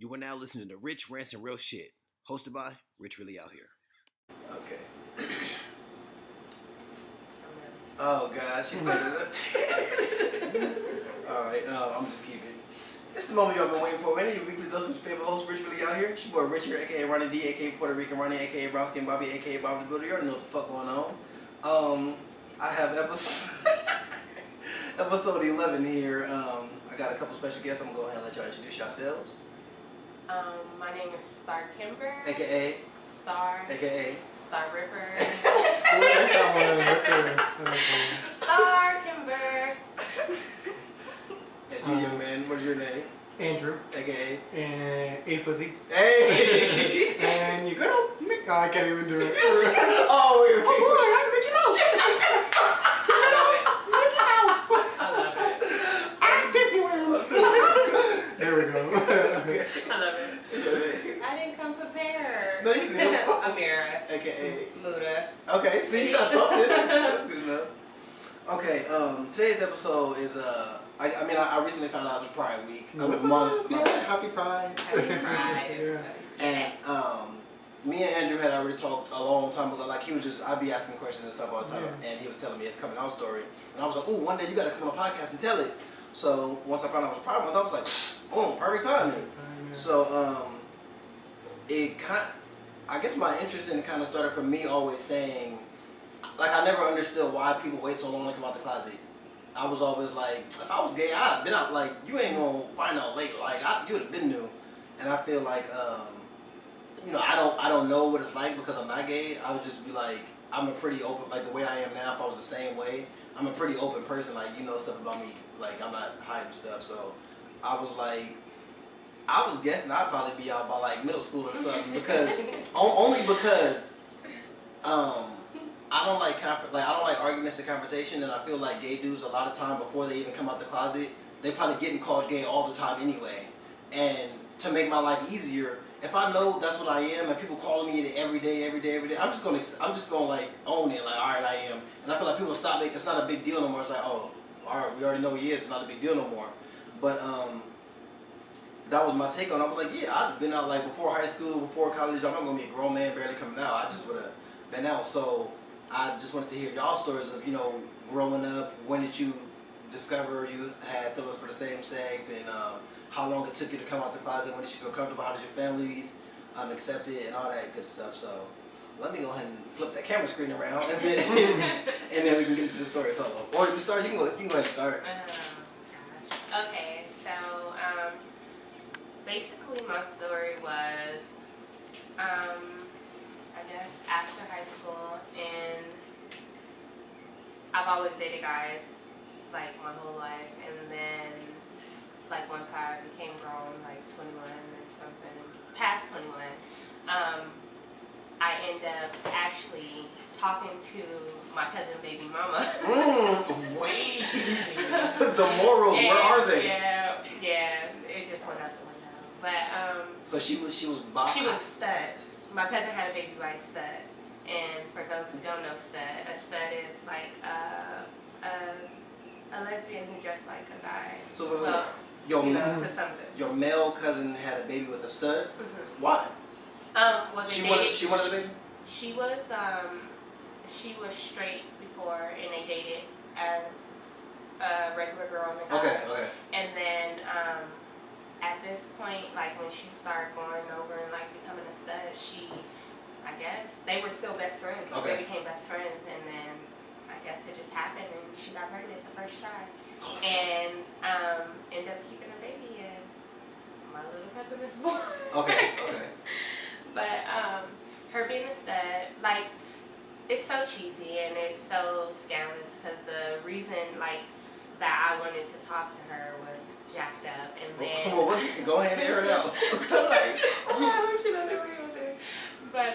You are now listening to Rich Rants and Real Shit, hosted by Rich Really Out Here. Okay. Oh God, she's like, all right, I'm just keep it. It's the moment y'all been waiting for. Any of your weekly dose with your favorite host, Rich Really Out Here. It's your boy Rich here, aka Ronnie D, aka Puerto Rican Ronnie, aka Brown Skin Bobby, aka Bobby the Builder. You already know what the fuck going on. I have episode 11 here. I got a couple special guests. I'm gonna go ahead and let y'all introduce yourselves. My name is Star Kimber. AKA Star. AKA Star Ripper. Star Star Kimber. And you, young man, what's your name? Andrew. AKA And Ace Wizzy. Hey! And you good old Mick. Oh, I can't even do it. Oh, wait, Oh boy, I'm Mickey Mouse. Mickey Mouse. I love it. I'm Disney World. There we go. I love it. I didn't come prepared. No, you did. Amirah. AKA Muda. Okay, see, you got something. That's good enough. Okay, today's episode is I recently found out it was Pride Week. What's a month. up? Yeah, happy Pride. Happy Pride. Yeah. And me and Andrew had already talked a long time ago. Like I'd be asking questions and stuff all the time, and he was telling me his coming out story, and I was like, "Ooh, one day you got to come on a podcast and tell it." So once I found out it was Pride Month, I was like, "Boom, perfect timing." Yeah. So I guess my interest in it kind of started from me always saying, like, I never understood why people wait so long to come out the closet. I was always like, if I was gay, I'd have been out. Like, you ain't gonna find out late. Like, you would have been new. And I feel like, I don't know what it's like because I'm not gay. I would just be like, I'm a pretty open, like the way I am now. If I was the same way, I'm a pretty open person. Like, you know stuff about me. Like, I'm not hiding stuff. So I was like, I was guessing I'd probably be out by like middle school or something because only because I don't like I don't like arguments and confrontation, and I feel like gay dudes a lot of time before they even come out the closet, they probably getting called gay all the time anyway. And to make my life easier, if I know that's what I am and people calling me it every day, I'm just gonna like own it. Like, all right, I am. And I feel like people stop it. It's not a big deal no more. It's like, oh, all right, we already know he is. It's not a big deal no more. But that was my take on it. I was like, yeah, I'd been out like before high school, before college. I'm not gonna be a grown man barely coming out. I just would have been out. So I just wanted to hear y'all stories of, growing up. When did you discover you had feelings for the same sex, and how long it took you to come out the closet? When did you feel comfortable? How did your families accept it and all that good stuff? So let me go ahead and flip that camera screen around, and then we can get into the story. So, or you can start. You can go ahead and start. Gosh. Okay, so basically my story was, I guess after high school, and I've always dated guys like my whole life, and then like once I became grown, like 21 or something, past 21, I ended up actually talking to my cousin baby mama. Wait, the morals, where are they? Yeah, it just went out the window. But so she was bi. She was a stud. My cousin had a baby by a stud, and for those who don't know a stud is like a lesbian who dressed like a guy. So to some extent. Your male cousin had a baby with a stud. Mm-hmm. Why? Well, she wanted a baby. She was straight before, and they dated a regular girl and a guy. Okay. And then at this point, like when she started going over and like becoming a stud, I guess they were still best friends. Okay. They became best friends, and then I guess it just happened, and she got pregnant the first try, and ended up keeping a baby, and my little cousin is born. Okay. But her being a stud, like, it's so cheesy and it's so scandalous because the reason, like, that I wanted to talk to her was jacked up, and then go ahead and air it out. But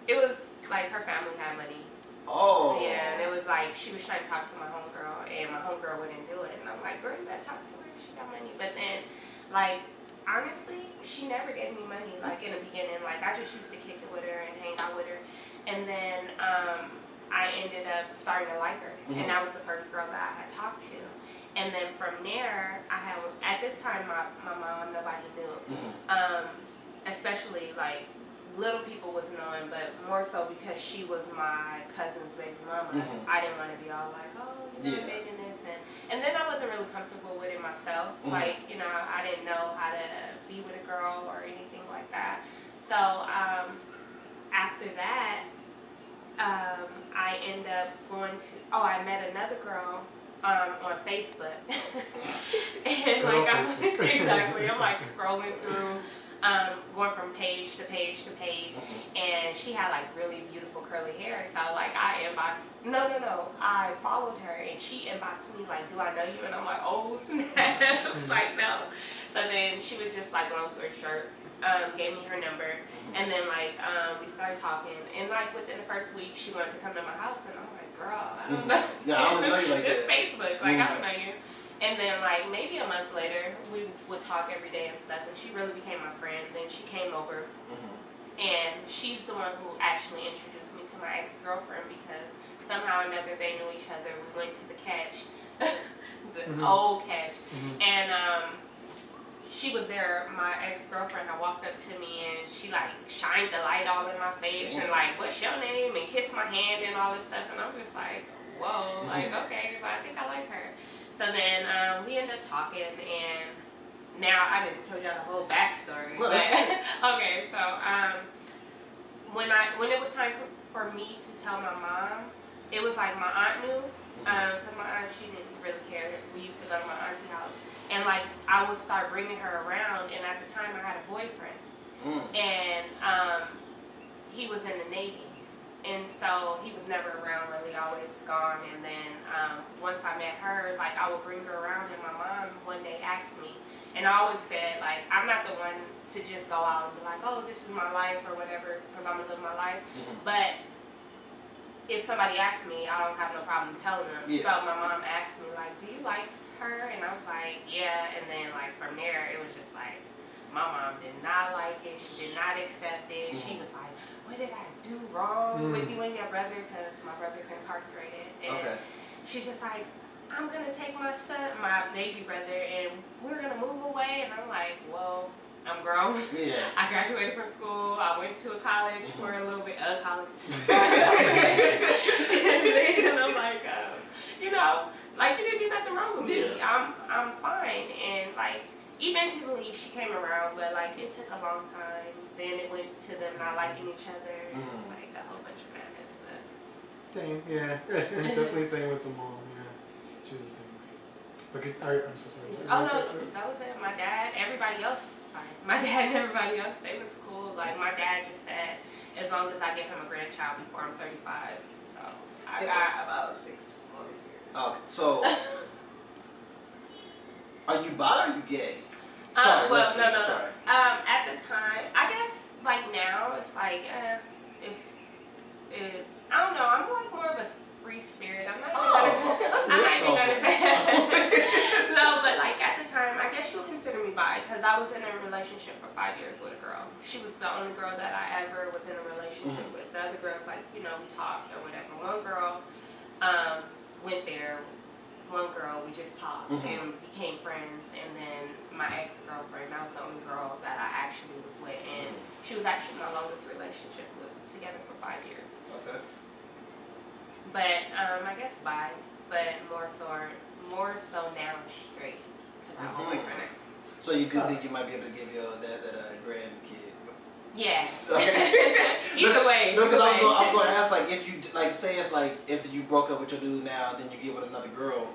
it was like her family had money. Oh. Yeah, and it was like she was trying to talk to my homegirl, and my homegirl wouldn't do it, and I'm like, girl, you gotta talk to her. She got money, but then, like, honestly, she never gave me money. Like in the beginning, like I just used to kick it with her and hang out with her, and then I ended up starting to like her, and that was the first girl that I had talked to. And then from there, I had, at this time, my mom, nobody knew. especially like little people was knowing, but more so because she was my cousin's baby mama. I didn't want to be all like, oh, you know, dating this, and then I wasn't really comfortable with it myself. Like, you know, I didn't know how to be with a girl or anything like that. So after that, I ended up going to. I met another girl on Facebook, and like exactly, I'm like scrolling through. Going from page to page to page, and she had like really beautiful curly hair. So like I inboxed, I followed her, and she inboxed me like, "Do I know you?" And I'm like, "Oh snap!" Like no. So then she was just like, long story short, gave me her number, and then like we started talking, and like within the first week, she wanted to come to my house, and I'm like, "Girl, I don't know." Yeah, I don't know you like this that. Facebook, like I don't know you. And then, like, maybe a month later, we would talk every day and stuff, and she really became my friend. Then she came over, and she's the one who actually introduced me to my ex-girlfriend because somehow or another they knew each other. We went to the catch, the old catch, and she was there. My ex-girlfriend had walked up to me, and she, like, shined the light all in my face and, like, "What's your name?" and kissed my hand and all this stuff. And I'm just like, whoa, like, okay, but I think I like her. So then we ended up talking, and now I didn't tell y'all the whole backstory. But, okay, so when it was time for me to tell my mom, it was like my aunt knew, because my aunt, she didn't really care. We used to go to my auntie's house, and like I would start bringing her around, and at the time I had a boyfriend, and he was in the Navy. And so he was never around, really, always gone. And then once I met her, like I would bring her around, and my mom one day asked me, and I always said, like, I'm not the one to just go out and be like, oh, this is my life or whatever, because I'm gonna live my life. But if somebody asks me, I don't have no problem telling them. So my mom asked me, like, do you like her? And I was like, yeah. And then like from there, it was just like, my mom did not like it. She did not accept it. She was like, what did I do wrong with you and your brother? Because my brother's incarcerated. And she's just like, I'm going to take my baby brother, and we're going to move away. And I'm like, well, I'm grown. I graduated from school. I went to a college for a little bit, college. And I'm like, you know, like, you didn't do nothing wrong with me. I'm fine. And like, eventually she came around, but like it took a long time. Then it went to them not liking each other, like a whole bunch of madness. But. Same, yeah. Definitely same with the mom, yeah. She was the same way. Okay, I'm so sorry. Oh no, that was it. My dad, everybody else, my dad and everybody else, they was cool. Like my dad just said, as long as I get him a grandchild before I'm 35. So I got about 6 more years. Okay, so are you bi or are you gay? Sorry, no. Sorry. At the time, I guess like now it's like I don't know. I'm like more of a free spirit. I'm not even gonna say no, but like at the time, I guess she would consider me bi because I was in a relationship for 5 years with a girl. She was the only girl that I ever was in a relationship with. The other girls, like, you know, we talked or whatever. One girl went there. One girl, we just talked and became friends, and then my ex-girlfriend, that was the only girl that I actually was with, and she was actually my longest relationship. We was together for 5 years. Okay. But I guess bi, but more so now straight because I have a boyfriend now. So you do think you might be able to give your dad that grandkid? Yeah. Okay. Either way. No, because I was going to ask, like, if you say if you broke up with your dude now, then you get with another girl,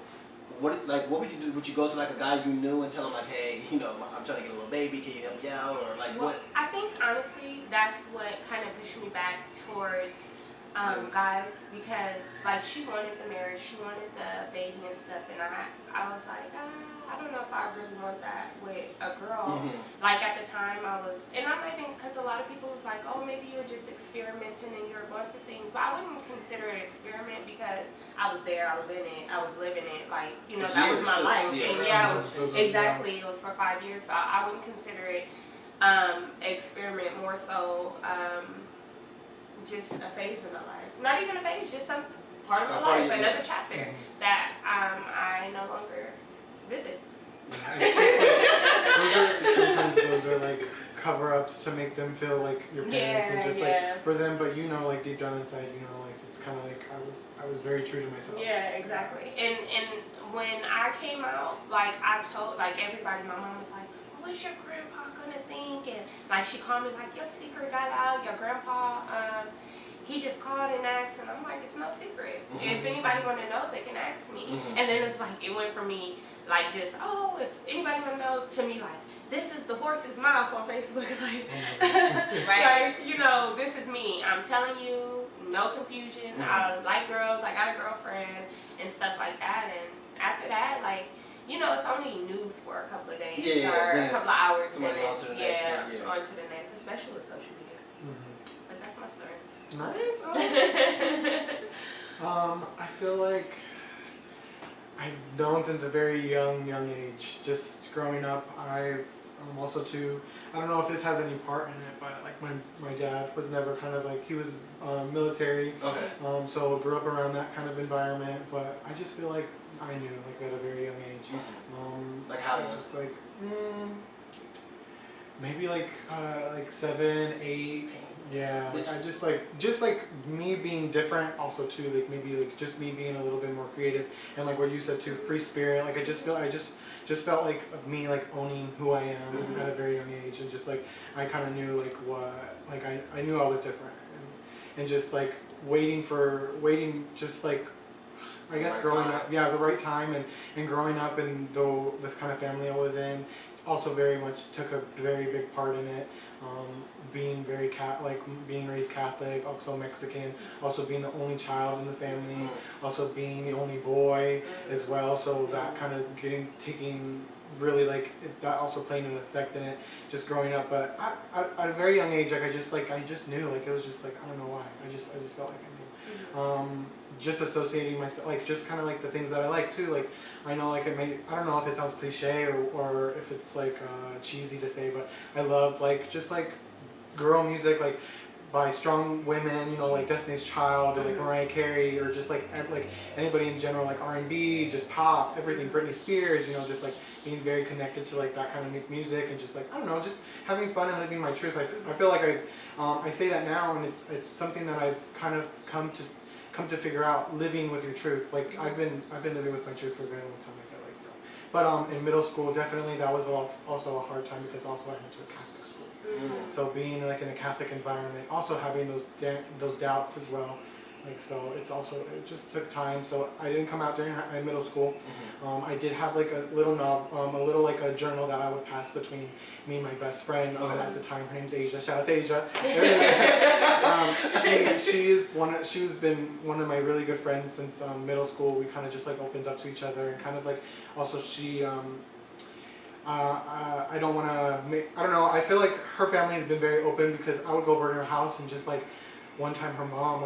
what would you do? Would you go to like a guy you knew and tell him like, hey, you know, I'm trying to get a little baby, can you help me out, or like what? I think honestly that's what kind of pushed me back towards guys, because like she wanted the marriage, she wanted the baby and stuff, and I was like, I don't know if I really want that with a girl. Like at the time I was, and I'm not even, because a lot of people was like, oh, maybe you're just experimenting and you're going through things, but I wouldn't consider it an experiment because I was there, I was in it, I was living it, like, you know, that was my life. And it was exactly, it was for 5 years, so I wouldn't consider it experiment, more so just a phase in my life. Not even a phase, just some part of my life, another chapter that I no longer visit. Sometimes those are like cover-ups to make them feel like your parents and just like for them, but like deep down inside, like it's kind of like I was very true to myself. Yeah, exactly. And when I came out, like I told like everybody, my mom was like, what's your grandpa gonna think? And like she called me like, your secret got out, your grandpa, he just called and asked, and I'm like, it's no secret. If anybody want to know, they can ask me. And then it's like, it went from me like just, oh, if anybody want to know, to me like, this is the horse's mouth on Facebook. Like, Right. like, this is me. I'm telling you, no confusion. I like girls. I got a girlfriend and stuff like that. And after that, like, it's only news for a couple of days or a couple of hours. Somebody on to the next thing. On to the next, especially with social media. But that's my story. Nice. I feel like I've known since a very young age. Just growing up, I'm also too. I don't know if this has any part in it, but like my dad was never kind of like, he was military. Okay. So grew up around that kind of environment, but I just feel like I knew like at a very young age. Like how young? Just like maybe like 7, 8. Yeah, like I just like me being different also too, like maybe like just me being a little bit more creative, and like what you said too, free spirit. Like I just felt like of me like owning who I am at a very young age, and just like I kind of knew like what, like I knew I was different, and just like waiting just like I guess growing up, the right time, and growing up and the kind of family I was in also very much took a very big part in it. Being very being raised Catholic, also Mexican, also being the only child in the family, also being the only boy as well. So that kind of taking really like that also playing an effect in it, just growing up. But at a very young age, like I just knew, like it was just like I don't know why. I just felt like I knew. Just associating myself, like just kind of like the things that I like too. Like I know, like I don't know if it sounds cliche or if it's like cheesy to say, but I love like just like girl music, like by strong women, like Destiny's Child or like Mariah Carey, or just like anybody in general, like R&B, just pop, everything, Britney Spears, just like being very connected to like that kind of music, and just like I don't know, just having fun and living my truth. I feel like I say that now, and it's something that I've kind of come to figure out, living with your truth. Like I've been living with my truth for a very long time, I feel like. So, but in middle school, definitely that was also a hard time, because also I went to a Catholic school. So being like in a Catholic environment, also having those doubts as well. Like so, it just took time. So I didn't come out during middle school. I did have like a little like a journal that I would pass between me and my best friend at the time. Her name's Asia. Shout out to Asia. She's been one of my really good friends since middle school. We kind of just like opened up to each other, and kind of like also she. I don't want to I don't know. I feel like her family has been very open, because I would go over to her house, and just like one time her mom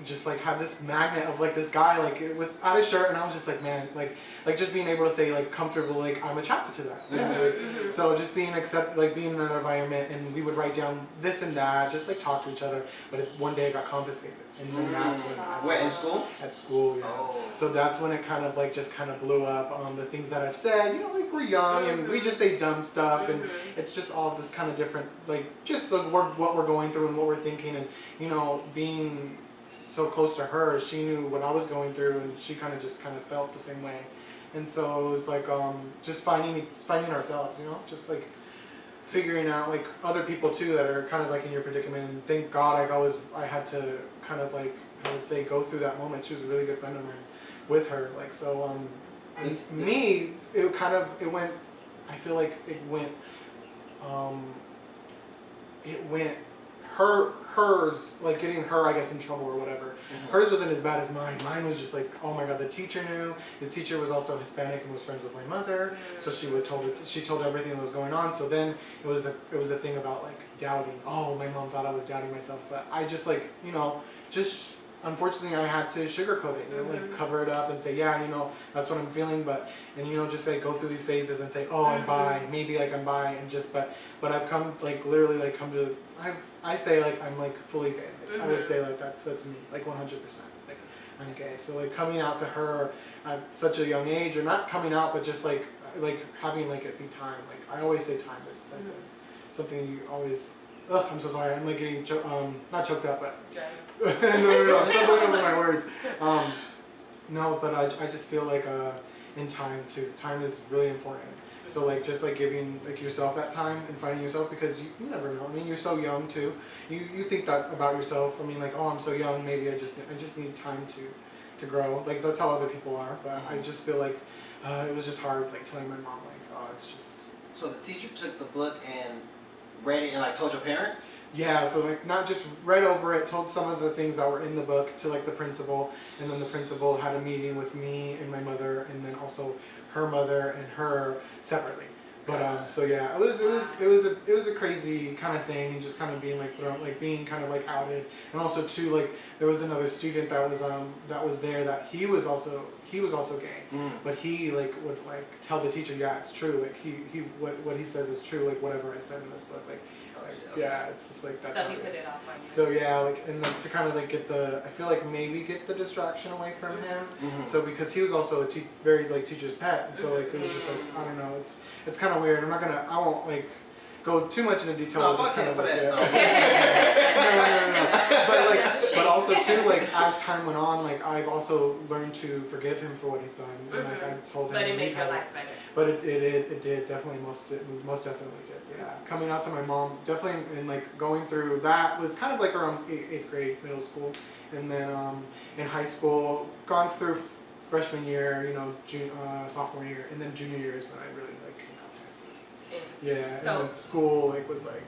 just like had this magnet of like this guy like without his shirt, and I was just like, man, like just being able to say like comfortable, like I'm attracted to that. So just being being in that environment, and we would write down this and that, just like talk to each other. But one day it got confiscated, and then that's when where in school? At school, yeah. So that's when it kind of like just kind of blew up on the things that I've said. Like we're young and we just say dumb stuff, and it's just all this kind of different, like just what we're going through and what we're thinking, and being so close to her, she knew what I was going through, and she kind of felt the same way. And so it was like just finding ourselves, just like figuring out like other people too that are kind of like in your predicament. And thank God I had to kind of like, I would say, go through that moment. She was a really good friend of mine with her. Like so and me, it went, I feel like it went hers, like getting her, I guess, in trouble or whatever. Hers wasn't as bad as mine. Mine was just like, oh my God, the teacher knew. The teacher was also Hispanic and was friends with my mother, so she told everything that was going on. So then it was a thing about like doubting. Oh, my mom thought I was doubting myself, but I just like, just unfortunately I had to sugarcoat it, like cover it up and say, yeah, that's what I'm feeling, and just like go through these phases and say, oh, I'm bi, maybe like I'm bi, and just, but I've come, like literally like come to, I say like I'm like fully gay. Like, I would say like that's me, like 100%. Like I'm gay. So like coming out to her at such a young age, or not coming out, but just like having like it be time. Like I always say time is something. something you always. Ugh, I'm so sorry. I'm like getting not choked up, but no, stumbling over my words. No, but I just feel like in time too. Time is really important. So like just like giving like yourself that time and finding yourself, because you never know. I mean, you're so young too. You think that about yourself. I mean, like, oh, I'm so young. Maybe I just need time to grow. Like that's how other people are. But I just feel like it was just hard like telling my mom like, oh, it's just. So the teacher took the book and read it and like told your parents? Yeah, so like not just read over it, told some of the things that were in the book to like the principal, and then the principal had a meeting with me and my mother, and then also her mother and her separately. But so yeah, it was a crazy kind of thing, and just kind of being like thrown, like being kind of like outed, and also too like there was another student that was there that he was also gay, but he like would like tell the teacher, yeah, it's true, like he what he says is true, like whatever I said in this book, like yeah, it's just like that's so how he it put is. it off on you. So yeah, like, and then to kind of like get I feel like maybe get the distraction away from him. So because he was also a very like teacher's pet, and so like it was just like, I don't know, it's kind of weird. I won't like go too much into detail. No, just fuck kind him of for like, that. No. But also too, like as time went on, like I've also learned to forgive him for what he's done. And like I told him. But it made your life better. But it did definitely most definitely did. Yeah, coming out to my mom definitely, and like going through that was kind of like around 8th grade, middle school, and then in high school, gone through freshman year, you know, sophomore year, and then junior year is when I really like came out to him. Yeah, So, and then school like was like,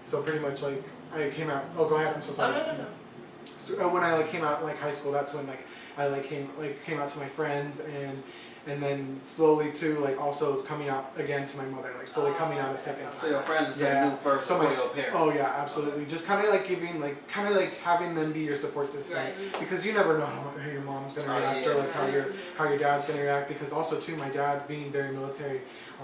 so pretty much like I came out. Oh, go ahead. I'm so sorry. no. So when I like came out like high school, that's when like I like came out to my friends, and then slowly too like also coming out again to my mother, like slowly coming out a second time. So your friends instead of new first for your parents? Oh yeah, absolutely. Just kind of like giving like having them be your support system, because you never know how your mom's gonna react or like how your dad's gonna react. Because also too, my dad being very military,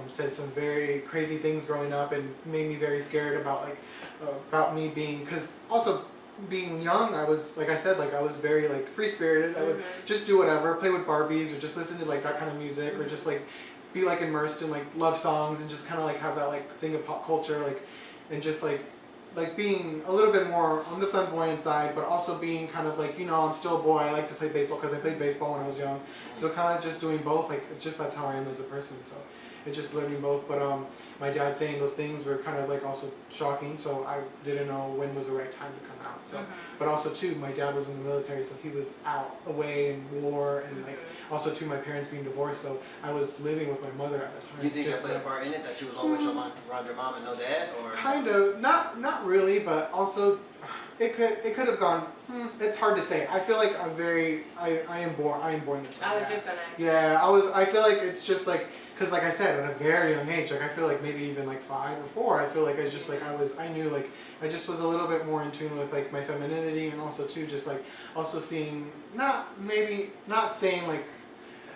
said some very crazy things growing up and made me very scared about me being, because also being young, I was, like I said, like I was very like free spirited. I would just do whatever, play with Barbies, or just listen to like that kind of music, or just like be like immersed in like love songs, and just kind of like have that like thing of pop culture, like, and just like being a little bit more on the flamboyant side, but also being kind of like, you know, I'm still a boy. I like to play baseball because I played baseball when I was young. So kind of just doing both. Like it's just that's how I am as a person. So it's just learning both. But my dad saying those things were kind of like also shocking. So I didn't know when was the right time to come out. So, but also too, my dad was in the military, so he was out away in war, and like also too, my parents being divorced, so I was living with my mother at the time. You think that played a part in it, that she was always around your mom and no dad, or? Kind of, not really, but also it could have gone. It's hard to say. I feel like I am born this way. I was just gonna ask. Yeah, I feel like it's just like, because like I said, at a very young age, like I feel like maybe even like 5 or 4, I feel like I just like I knew like I just was a little bit more in tune with like my femininity, and also too just like also seeing not saying like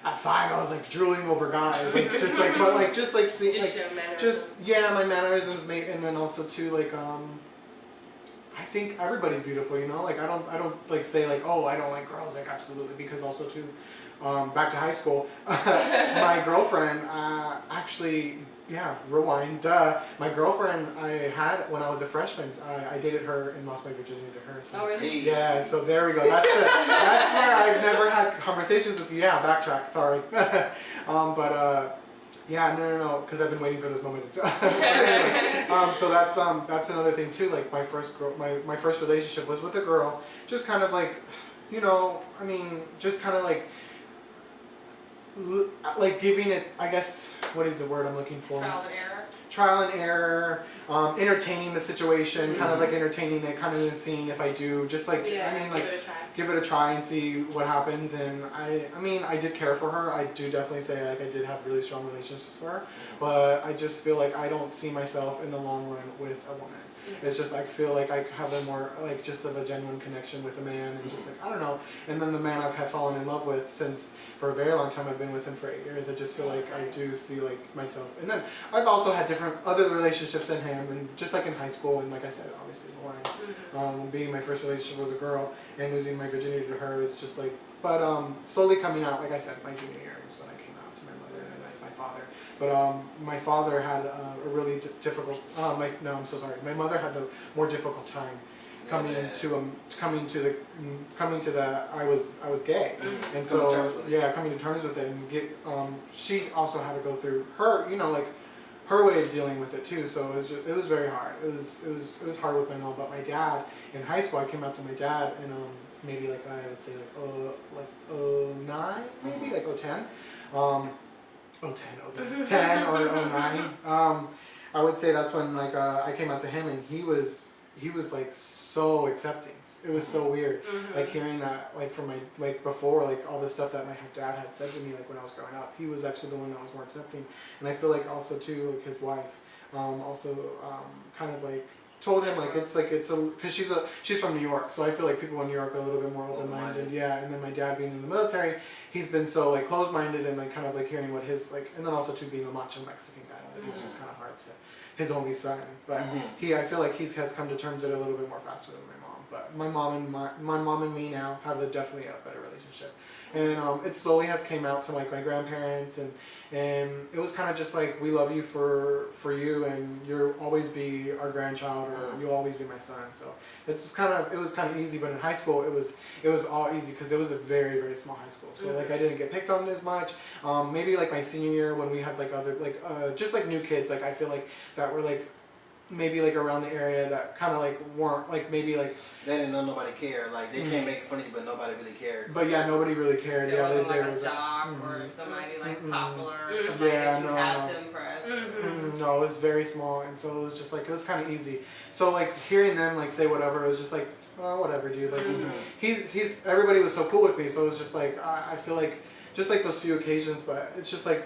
at 5 I was like drooling over guys, like just like but like just like seeing like just my mannerisms made, and then also too like I think everybody's beautiful, you know, like I don't like say like, oh, I don't like girls, like absolutely, because also too back to high school, my girlfriend actually, rewind, my girlfriend I had when I was a freshman, I dated her and lost my virginity to her. So, oh, really? Yeah, so there we go. That's where I've never had conversations with you. Yeah, backtrack, sorry. No, because I've been waiting for this moment. So that's another thing too. Like my first relationship was with a girl, just kind of like, you know, I mean, just kind of like giving it, I guess, what is the word I'm looking for? Trial and error, entertaining the situation, kind of like entertaining it, kind of seeing if I do, just like, I mean, like, give it a try and see what happens. And I mean, I did care for her. I do definitely say like I did have really strong relationships with her, but I just feel like I don't see myself in the long run with a woman. It's just I feel like I have a more like just of a genuine connection with a man, and just like I don't know. And then the man I've fallen in love with since for a very long time, I've been with him for 8 years. I just feel like I do see like myself. And then I've also had different other relationships than him, and just like in high school, and like I said, obviously Lauren, being my first relationship was a girl, and losing my virginity to her is just like. But slowly coming out, like I said, my junior year was when I came out to my mother and my father. But my father had a really difficult. I'm so sorry. My mother had the more difficult time coming to the I was gay, and so coming to terms with it, and she also had to go through her her way of dealing with it too. So it was very hard. It was hard with my mom. But my dad in high school, I came out to my dad and maybe like I would say like 09, maybe like 010. 10 or 09. I would say that's when like I came out to him, and he was like so accepting. It was so weird, like hearing that like from my like before like all the stuff that my dad had said to me like when I was growing up. He was actually the one that was more accepting, and I feel like also too like his wife also kind of like told him like it's because she's from New York, so I feel like people in New York are a little bit more open-minded. Yeah, and then my dad being in the military, he's been so like closed-minded and like kind of like hearing what his like, and then also too being a macho Mexican guy, like it's just kind of hard to his only son, but I feel like he has come to terms with it a little bit more faster than my mom. But my mom and me now have definitely a better relationship, and it slowly has came out to like my grandparents, and it was kind of just like we love you for you, and you'll always be our grandchild, or you'll always be my son. So it was kind of easy. But in high school it was all easy because it was a very, very small high school. So like I didn't get picked on as much. Maybe like my senior year when we had like other like just like new kids, like I feel like that were like maybe like around the area that kind of like weren't like maybe like they didn't know nobody cared, like they can't make fun of you, but nobody really cared. But yeah, nobody really cared. There wasn't like was a jock or somebody like popular or somebody that you had to impress. No, it was very small, and so it was just like it was kind of easy. So like hearing them like say whatever, it was just like oh whatever, dude. Like he's everybody was so cool with me, so it was just like I feel like just like those few occasions, but it's just like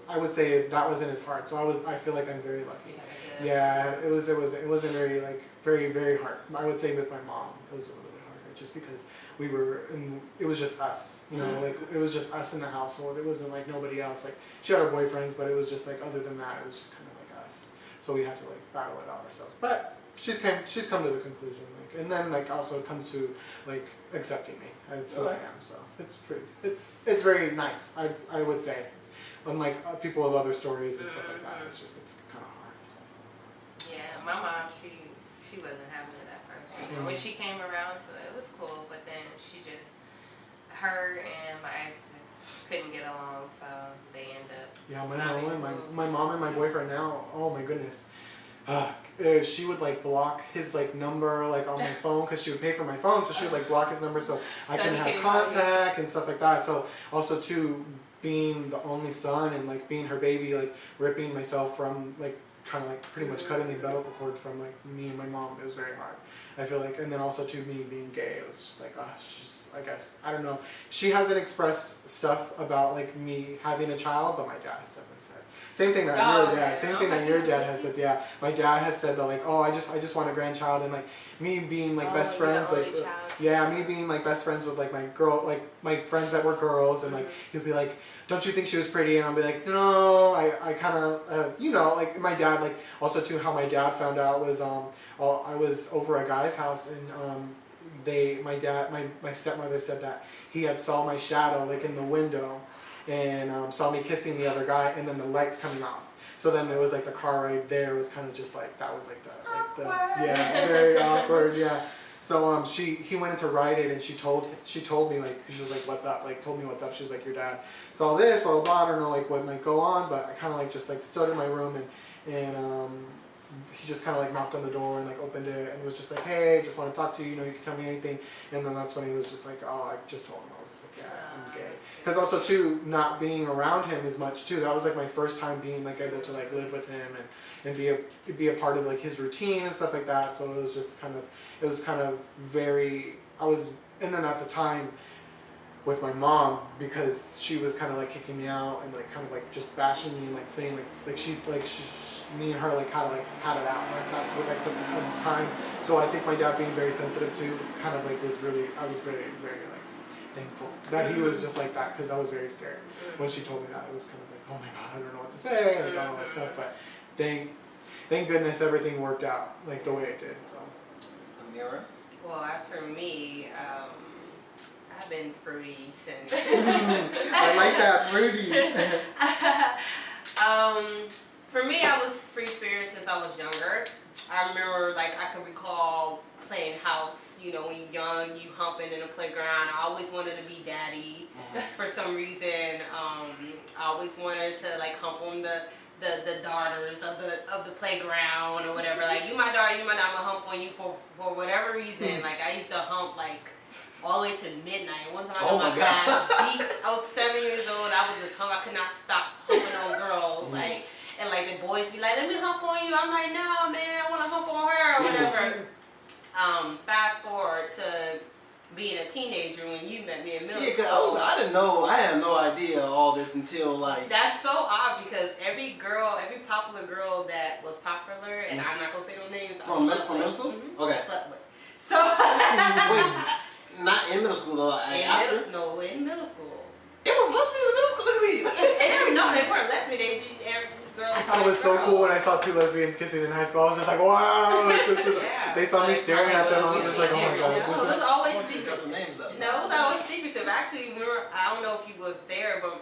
I would say that was in his heart. So I feel like I'm very lucky. Yeah, it wasn't very like very, very hard. I would say with my mom it was a little bit harder just because it was just us, you know, like it was just us in the household. It wasn't like nobody else. Like she had her boyfriends, but it was just like other than that, it was just kind of like us. So we had to like battle it out ourselves. But she's come to the conclusion, like, and then like also it comes to like accepting me as who I am. So it's very nice. I would say, unlike people of other stories and stuff like that, it's kind of hard. So. Yeah, my mom, she wasn't having it at first. When she came around to it, it was cool, but then her and my ex just couldn't get along, so they end up. Yeah, my mom and my boyfriend now. Oh my goodness, she would like block his like number like on my phone because she would pay for my phone, so she would like block his number so I couldn't have contact and stuff like that. So also too, being the only son and like being her baby, like ripping myself from like kind of like pretty much cutting the umbilical cord from like me and my mom, it was very hard. I feel like, and then also to me being gay, it was just like I guess I don't know. She hasn't expressed stuff about like me having a child, but my dad has definitely said same thing that your dad has said. Yeah, my dad has said that like I just want a grandchild, and like me being like best friends, like me being like best friends with like my friends that were girls, and like he'd be like, don't you think she was pretty? And I'll be like, no, I kind of, like my dad, like also too how my dad found out was I was over a guy's house, and my stepmother said that he had saw my shadow like in the window, and saw me kissing the other guy, and then the lights coming off. So then it was like the car ride there was kind of just like that was like the very awkward, yeah. So he went in to write it, and she told me like she was like what's up, like told me what's up. She was like your dad saw this, blah blah blah. I don't know like what might go on, but I kind of like just like stood in my room, and he just kind of like knocked on the door and like opened it and was just like, hey, I just want to talk to you. You know, you can tell me anything. And then that's when he was just like, oh, I just told him. I was just like, yeah, I'm gay. Because also too, not being around him as much too. That was like my first time being like able to like live with him and be a part of like his routine and stuff like that. So it was just kind of very. And then at the time with my mom, because she was kind of like kicking me out and like kind of like just bashing me and like saying me and her like kind of like had it out, like that's what like at the time. So I think my dad being very sensitive too kind of like I was very, very like thankful that he was just like that, because I was very scared when she told me that. It was kind of like, oh my god, I don't know what to say, like all that stuff. But thank goodness everything worked out like the way it did. So Amirah? Well, as for me, I've been fruity since. I like that, fruity. For me, I was free spirit since I was younger. I remember, like, I can recall playing house. You know, when you're young, you humping in the playground. I always wanted to be daddy for some reason. I always wanted to, like, hump on the daughters of the playground or whatever. Like, you my daughter, you my daughter, I'm gonna hump on you for whatever reason. Like, I used to hump, like, all the way to midnight. One time I got my ass beat. I was 7 years old. I was just hump. I could not stop humping on girls. Like, and like the boys be like, let me hump on you. I'm like, no, man, I want to hump on her or whatever. Fast forward to being a teenager when you met me in middle school. I didn't know. I had no idea all this until like. That's so odd because every popular girl that was popular, and I'm not gonna say no names. From middle school? Okay. Slept with. So. Wait, not in middle school though. After? No, in middle school. It was lesbians in middle school. Look at me. No, they weren't lesbian. Girls. I thought it was so cool when I saw two lesbians kissing in high school. I was just like, wow. They saw me staring at them. I was just like, oh my god. It was always secretive. No, it was always secretive. Actually, I don't know if you was there, but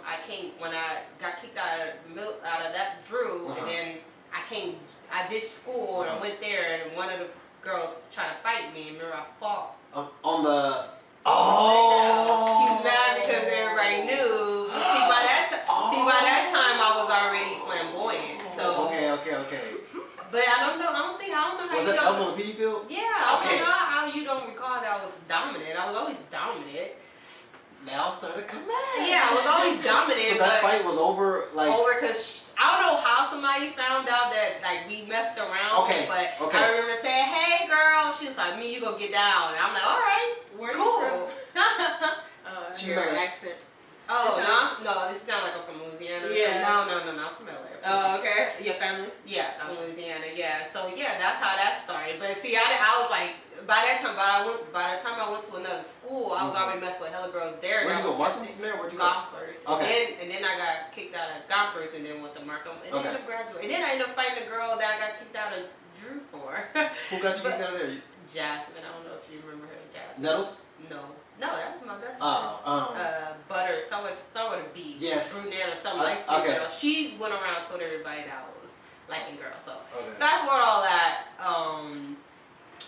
when I got kicked out of that Drew, and then I ditched school and I went there, and one of the girls tried to fight me, and I fought. On the. She was mad because everybody knew. By that time I was already flamboyant. So. Okay. But I don't know how that was on the PE field? Yeah, I don't know how you don't recall that I was dominant. I was always dominant. Now started coming back. Yeah, I was always dominant. So that fight was over because I don't know how somebody found out that like we messed around. But I remember saying, "Hey, girl," she was like, "Me, you go get down," and I'm like, "All right, cool." Your accent. Oh, no, this sounds like I'm from Louisiana. Yeah. So, no, I'm from LA. Oh, okay. Your family? Yeah, from Louisiana, yeah. So, yeah, that's how that started. But see, I was like, by the time I went to another school, I was already messing with hella girls there. Where'd you go, Markham from there? Where'd you go? Gompers. Okay. And then I got kicked out of Gompers and then went to Markham. And then I graduated. And then I ended up fighting a girl that I got kicked out of Drew for. Who got you kicked out of there? Jasmine. I don't know if you remember her, Jasmine. Nettles? No, that was my best friend. Butter, somewhere to be. Yes. Brunette or some light skinned girl. She went around and told everybody that I was liking girls. So fast forward all that,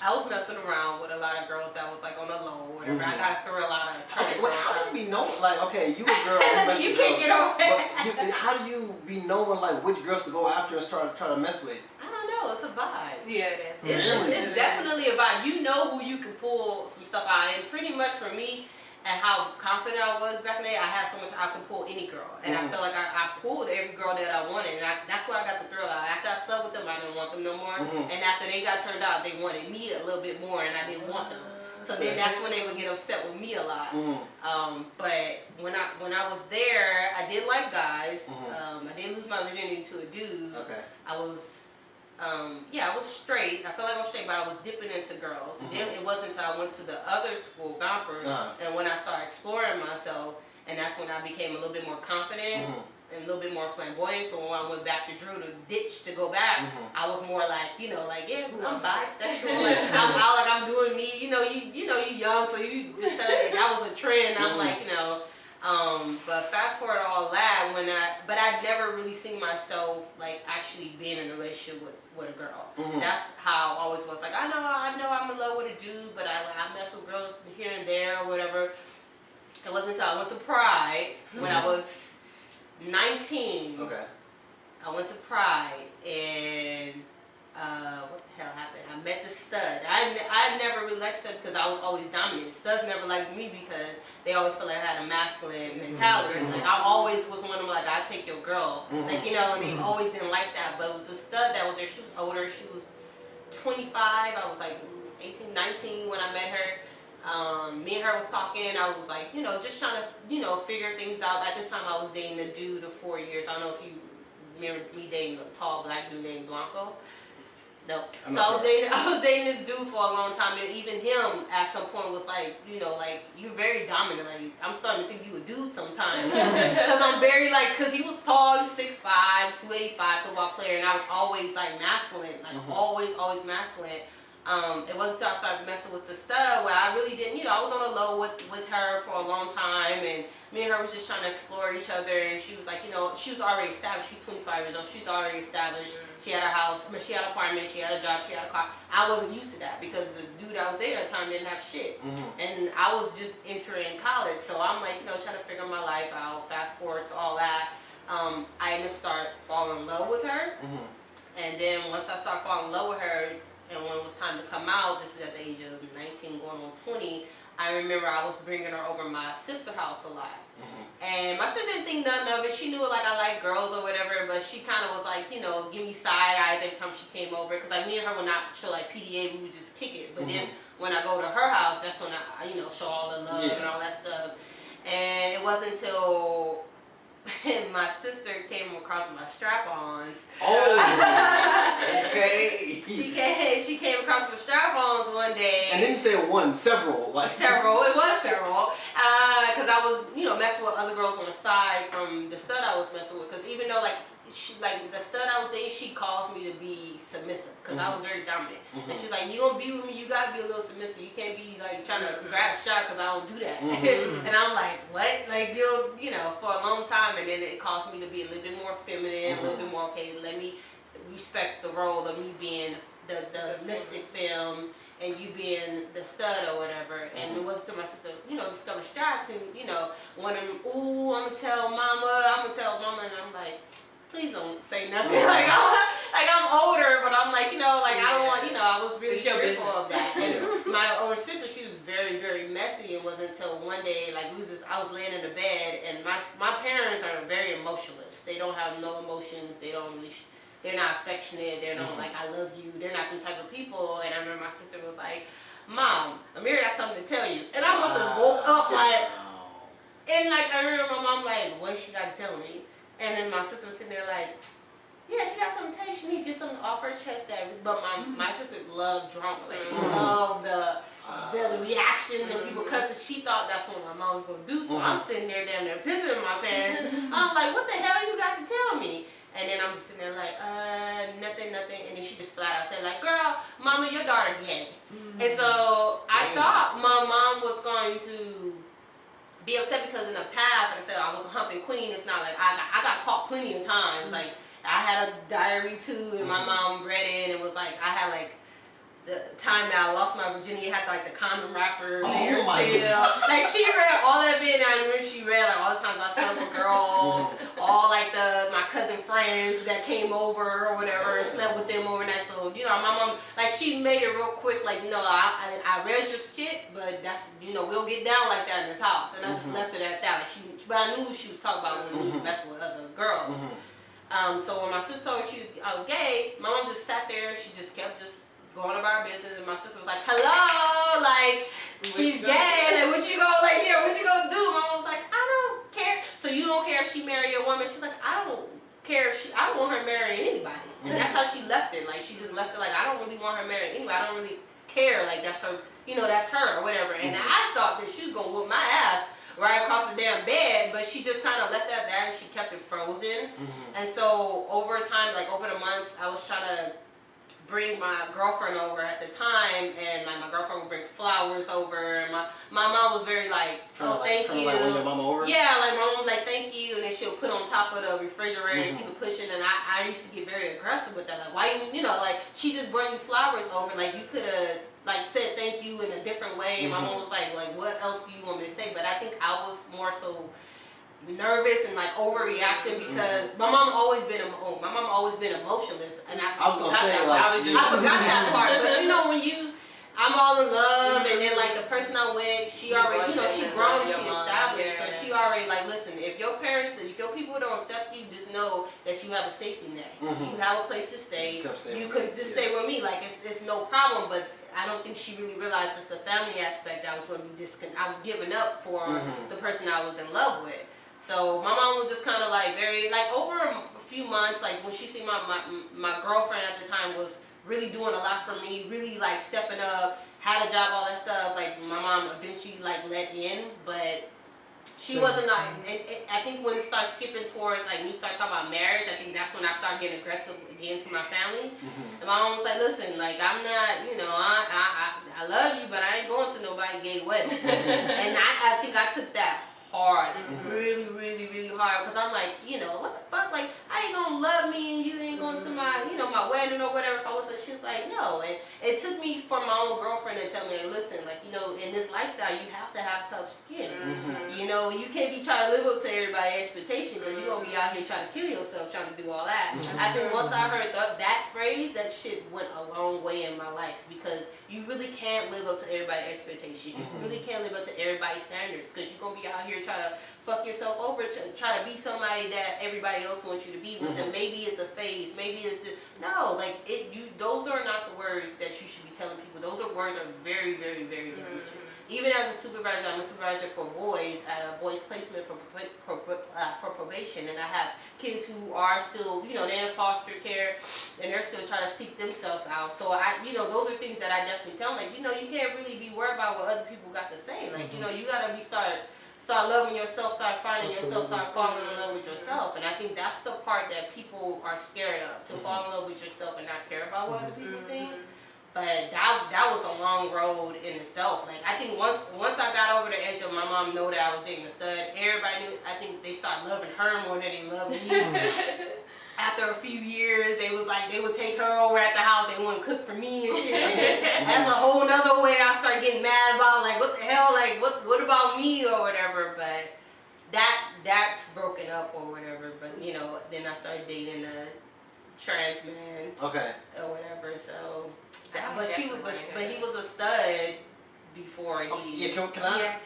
I was messing around with a lot of girls that was like on the low or whatever. I got a thrill out of Okay, wait, how do you be knowing? Like, okay, you a girl. you can't get over it. But how do you be knowing like which girls to go after and try to mess with? I don't know. It's a vibe. Yeah, it is. It's definitely a vibe. You know who you can pull some stuff out, and pretty much for me, and how confident I was back in the day, I had so much I could pull any girl, and I felt like I pulled every girl that I wanted, and that's where I got the thrill out. After I slept with them, I didn't want them no more, and after they got turned out, they wanted me a little bit more, and I didn't want them. So then that's when they would get upset with me a lot. But when I was there, I did like guys. I did lose my virginity to a dude. I was straight. I felt like I was straight, but I was dipping into girls. And then it wasn't until I went to the other school, Gompers, and when I started exploring myself, and that's when I became a little bit more confident and a little bit more flamboyant. So when I went back to Drew to ditch to go back, I was more like, I'm bisexual. Like I'm doing me. You young, so you just tell it that was a trend. I'm like, but fast forward all that but I'd never really seen myself like actually being in a relationship with a girl. That's how I always was. Like I know I'm in love with a dude, but I mess with girls here and there or whatever. It wasn't until I went to Pride when I was 19. I went to Pride and what the hell happened? I met the stud. I never really liked stud because I was always dominant. Studs never liked me because they always felt like I had a masculine mentality. Like I always was one of them like I take your girl. Like and they always didn't like that. But it was a stud that was there. She was older. She was 25. I was like 18, 19 when I met her. Me and her was talking. I was like, just trying to, figure things out. At this time, I was dating a dude of 4 years. I don't know if you remember me dating a tall black dude named Blanco. No. So I was dating this dude for a long time, and even him at some point was like, you're very dominant. Like I'm starting to think you a dude sometimes, because I'm very because he was tall, he was 6'5", 285, football player, and I was always like masculine, like always masculine. It wasn't until I started messing with the stud where I really didn't, I was on the low with her for a long time, and me and her was just trying to explore each other, and she was like, she was already established. She's 25 years old. She's already established. She had a house. I mean, she had an apartment. She had a job. She had a car. I wasn't used to that because the dude I was dating at the time didn't have shit. And I was just entering college. So I'm like, trying to figure my life out, fast forward to all that. I ended up start falling in love with her. And then once I started falling in love with her, and when it was time to come out, this is at the age of 19 going on 20, I remember I was bringing her over my sister's house a lot. And my sister didn't think nothing of it. She knew like I like girls or whatever, but she kind of was like, give me side eyes every time she came over. Because like me and her would not show like PDA, we would just kick it. But then when I go to her house, that's when I show all the love and all that stuff. And it wasn't until my sister came across my strap-ons. Oh, okay. She came across my strap-ons one day. And then you said one, several. Several. It was several. Because I was, messing with other girls on the side from the stud I was messing with. Because even though, the stud I was dating, she calls me to be submissive. Because I was very dominant. And she's like, you gonna be with me, you gotta be a little submissive. You can't be, trying to grab a shot because I don't do that. And I'm like, what? For a long time. And then it caused me to be a little bit more feminine, a little bit more, okay, let me respect the role of me being the lipstick film and you being the stud or whatever. And it wasn't until my sister, discovered straps and, one of them, ooh, I'm gonna tell mama, and I'm like, please don't say nothing. I'm older, but I'm like, I don't want, I was really fearful of that. And my older sister, she was very, very messy. It wasn't until one day, I was laying in the bed, and my parents are very emotionless. They don't have no emotions. They're not affectionate. They're not like, I love you. They're not them type of people. And I remember my sister was like, Mom, Amirah got something to tell you. And I must have woke up and I remember my mom like, what she got to tell me? And then my sister was sitting there like, yeah, she got something to tell you. She need to get something off her chest. But my sister loved drama. She loved the reaction of people because she thought that's what my mom was going to do. So I'm sitting there damn near pissing in my pants. I'm like, what the hell you got to tell me? And then I'm just sitting there like, nothing. And then she just flat out said like, girl, mama, your daughter gay. And so I thought my mom was going to be upset because in the past, like I said, I was a humping queen. It's not like I got caught plenty of times. Like I had a diary too, and my mom read it, and it was like I had like the time that I lost my virginity, had like the condom wrapper there still. Like she read all that bit, and I remember she read like all the times I slept with girls, all like my cousin friends that came over or whatever, slept with them overnight. So my mom like she made it real quick, like I read your shit, but that's we'll get down like that in this house, and I just left it at that. Like but I knew she was talking about when we messed with other girls. So when my sister told me I was gay, my mom just sat there. She just kept going about her business, and my sister was like, hello, like, she's gay, like, what you gonna do? Mom was like, I don't care. So you don't care if she marry a woman? She's like, I don't care I don't want her marrying anybody. And that's how she left it. Like, she just left it like, I don't really want her marrying anybody. I don't really care. Like, that's her, that's her or whatever. And I thought that she was gonna whoop my ass right across the damn bed, but she just kind of left it at that, and she kept it frozen. And so over time, like over the months, I was trying to bring my girlfriend over at the time, and like my girlfriend would bring flowers over, and my mom was very like, thank you. Like win your mama over? Yeah, like my mom was like, thank you, and then she'll put on top of the refrigerator and keep it pushing, and I used to get very aggressive with that. Like, why like she just bring you flowers over, like you could have like said thank you in a different way. My mom was like what else do you want me to say? But I think I was more so nervous and like overreacting because my mom always been emotionless, and I forgot that part. But when I'm all in love, and then like the person I'm with, she already she grown, she established, so she already like, listen, if your people don't accept you, just know that you have a safety net. You have a place to stay. You could just stay with me, like it's no problem. But I don't think she really realized it's the family aspect I was going to be I was giving up for the person I was in love with. So my mom was just kind of like very, like over a few months, like when she see my girlfriend at the time was really doing a lot for me, really like stepping up, had a job, all that stuff, like my mom eventually like let in, but She wasn't not. I think when it starts skipping towards like me start talking about marriage, I think that's when I start getting aggressive again to my family. And my mom was like, "Listen, like I'm not, I love you, but I ain't going to nobody gay wedding." And I think I took that hard, really, really, really hard, because I'm like, what the fuck, like I ain't gonna love me and you ain't going to my, my wedding or whatever. If I was like, she was like, no. And it took me for my own girlfriend to tell me, like, listen, like, in this lifestyle you have to have tough skin. You can't be trying to live up to everybody's expectations, because you're gonna be out here trying to kill yourself trying to do all that. I think once I heard that phrase, that shit went a long way in my life, because you really can't live up to everybody's expectations. You really can't live up to everybody's standards, because you're gonna be out here try to fuck yourself over, try to be somebody that everybody else wants you to be with them. Maybe it's a phase, maybe it's those are not the words that you should be telling people. Those words are very, very, very damaging. Even as a supervisor, I'm a supervisor for boys at a boys placement for probation, and I have kids who are still, they're in foster care, and they're still trying to seek themselves out. So those are things that I definitely tell them. Like, you can't really be worried about what other people got to say. Like, you gotta start loving yourself, start finding yourself, start falling in love with yourself. And I think that's the part that people are scared of, to fall in love with yourself and not care about what other people think. But that was a long road in itself. Like, I think once I got over the edge of my mom know that I was dating a stud, everybody knew, I think they started loving her more than they loved me. After a few years, they would take her over at the house, they wouldn't cook for me and shit. That's a whole nother way I start getting mad about, like, what the hell, like, what about me or whatever. But that's broken up or whatever. But then I started dating a trans man. Okay. Or whatever. So, but he was a stud before he. Yeah. Can I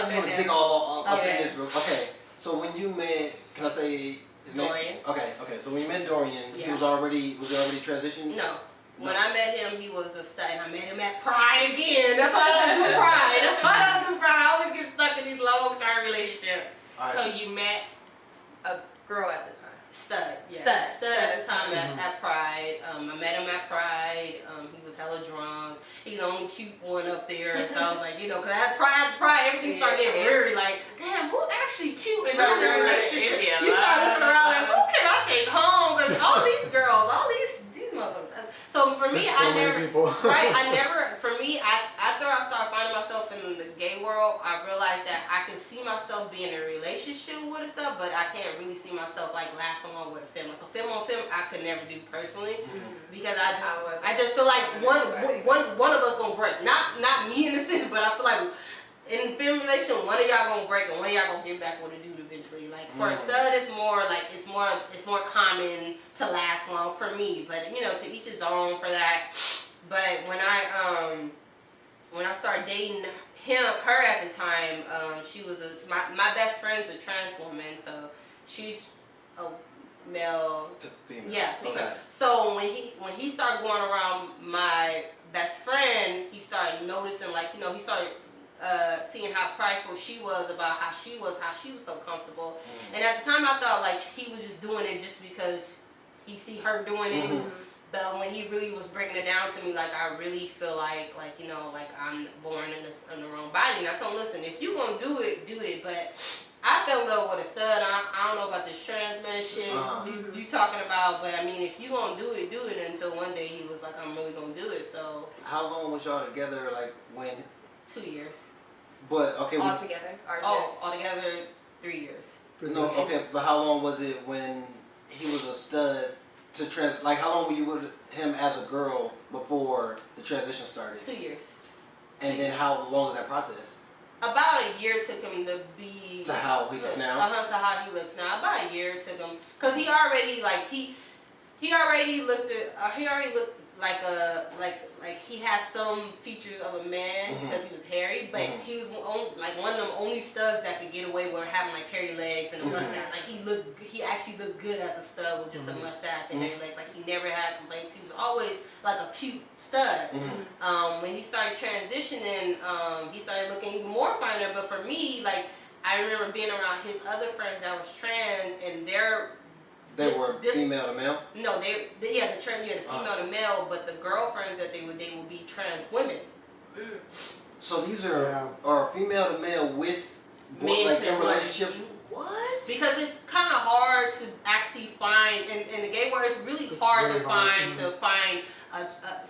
just want to dig all up in this real. Okay. So when you met, can I say his name? Dorian. Okay. Was you met Dorian, he was already transitioned? No. When I met him, he was a stud. And I met him at Pride again. That's why I don't do Pride. That's why I don't do Pride. I always get stuck in these long-term relationships. Right. So you met a girl at the time? Stud at the time at Pride. I met him at Pride. He was hella drunk. He's the only cute one up there. So I was like, because at Pride, everything started getting weird. Like, damn, who's actually cute in a relationship? You start looking around like, who can I take home? Because all these girls, all these motherfuckers. So for me, after I started finding myself in the gay world, I realized that I can see myself being in a relationship with and stuff, but I can't really see myself like lasting along with a film. Like a film on film, I could never do personally, because I just feel like one of us gonna break. Not me in a sense, but I feel like in film relation, one of y'all gonna break and one of y'all gonna get back with a dude eventually. Like for a stud, it's more common to last long for me. But to each his own for that. But when I started dating her at the time, she was my best friend's a trans woman, so she's a male to female. Yeah, female. Okay. So when he started going around my best friend, he started noticing, like, he started seeing how prideful she was about how she was so comfortable. And at the time I thought like he was just doing it just because he see her doing it. But when he really was breaking it down to me, like, I really feel like I'm born in the wrong body. And I told him, listen, if you gonna do it. But I fell in love with a stud. I don't know about this trans man shit you talking about, but I mean, if you gonna do it until one day he was like, I'm really gonna do it. So how long was y'all together? Like when? 2 years. But okay. Altogether? Altogether 3 years. No, okay, but how long was it when he was a stud to trans? Like, how long were you with him as a girl before the transition started? 2 years. And then how long was that process? About a year took him to be to how he looks now. To how he looks now. About a year took him, cause he already looked like he has some features of a man because he was hairy, but he was one of them only studs that could get away with having like hairy legs and a mustache. Like he actually looked good as a stud with just a mustache and hairy legs. Like he never had complaints. He was always like a cute stud. When he started transitioning, he started looking even more finer. But for me, like, I remember being around his other friends that was trans, and they were female to male? No, the female to male, but the girlfriends that they would be trans women. So these are female to male with men like to in relationships. What? Because it's kind of hard to actually find in the gay world. It's really hard to find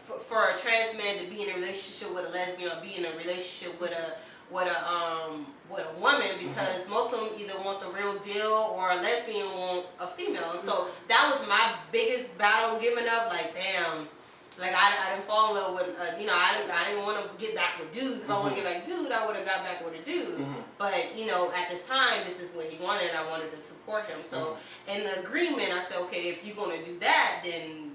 for a trans man to be in a relationship with a lesbian or be in a relationship with a woman, because most of them either want the real deal or a lesbian want a female. And so that was my biggest battle giving up. Like, damn. Like, I didn't fall in love with, I didn't want to get back with dudes. If I want to get back with dude, I would have got back with a dude. But, at this time, this is what he wanted. I wanted to support him. So, in the agreement, I said, okay, if you're going to do that, then,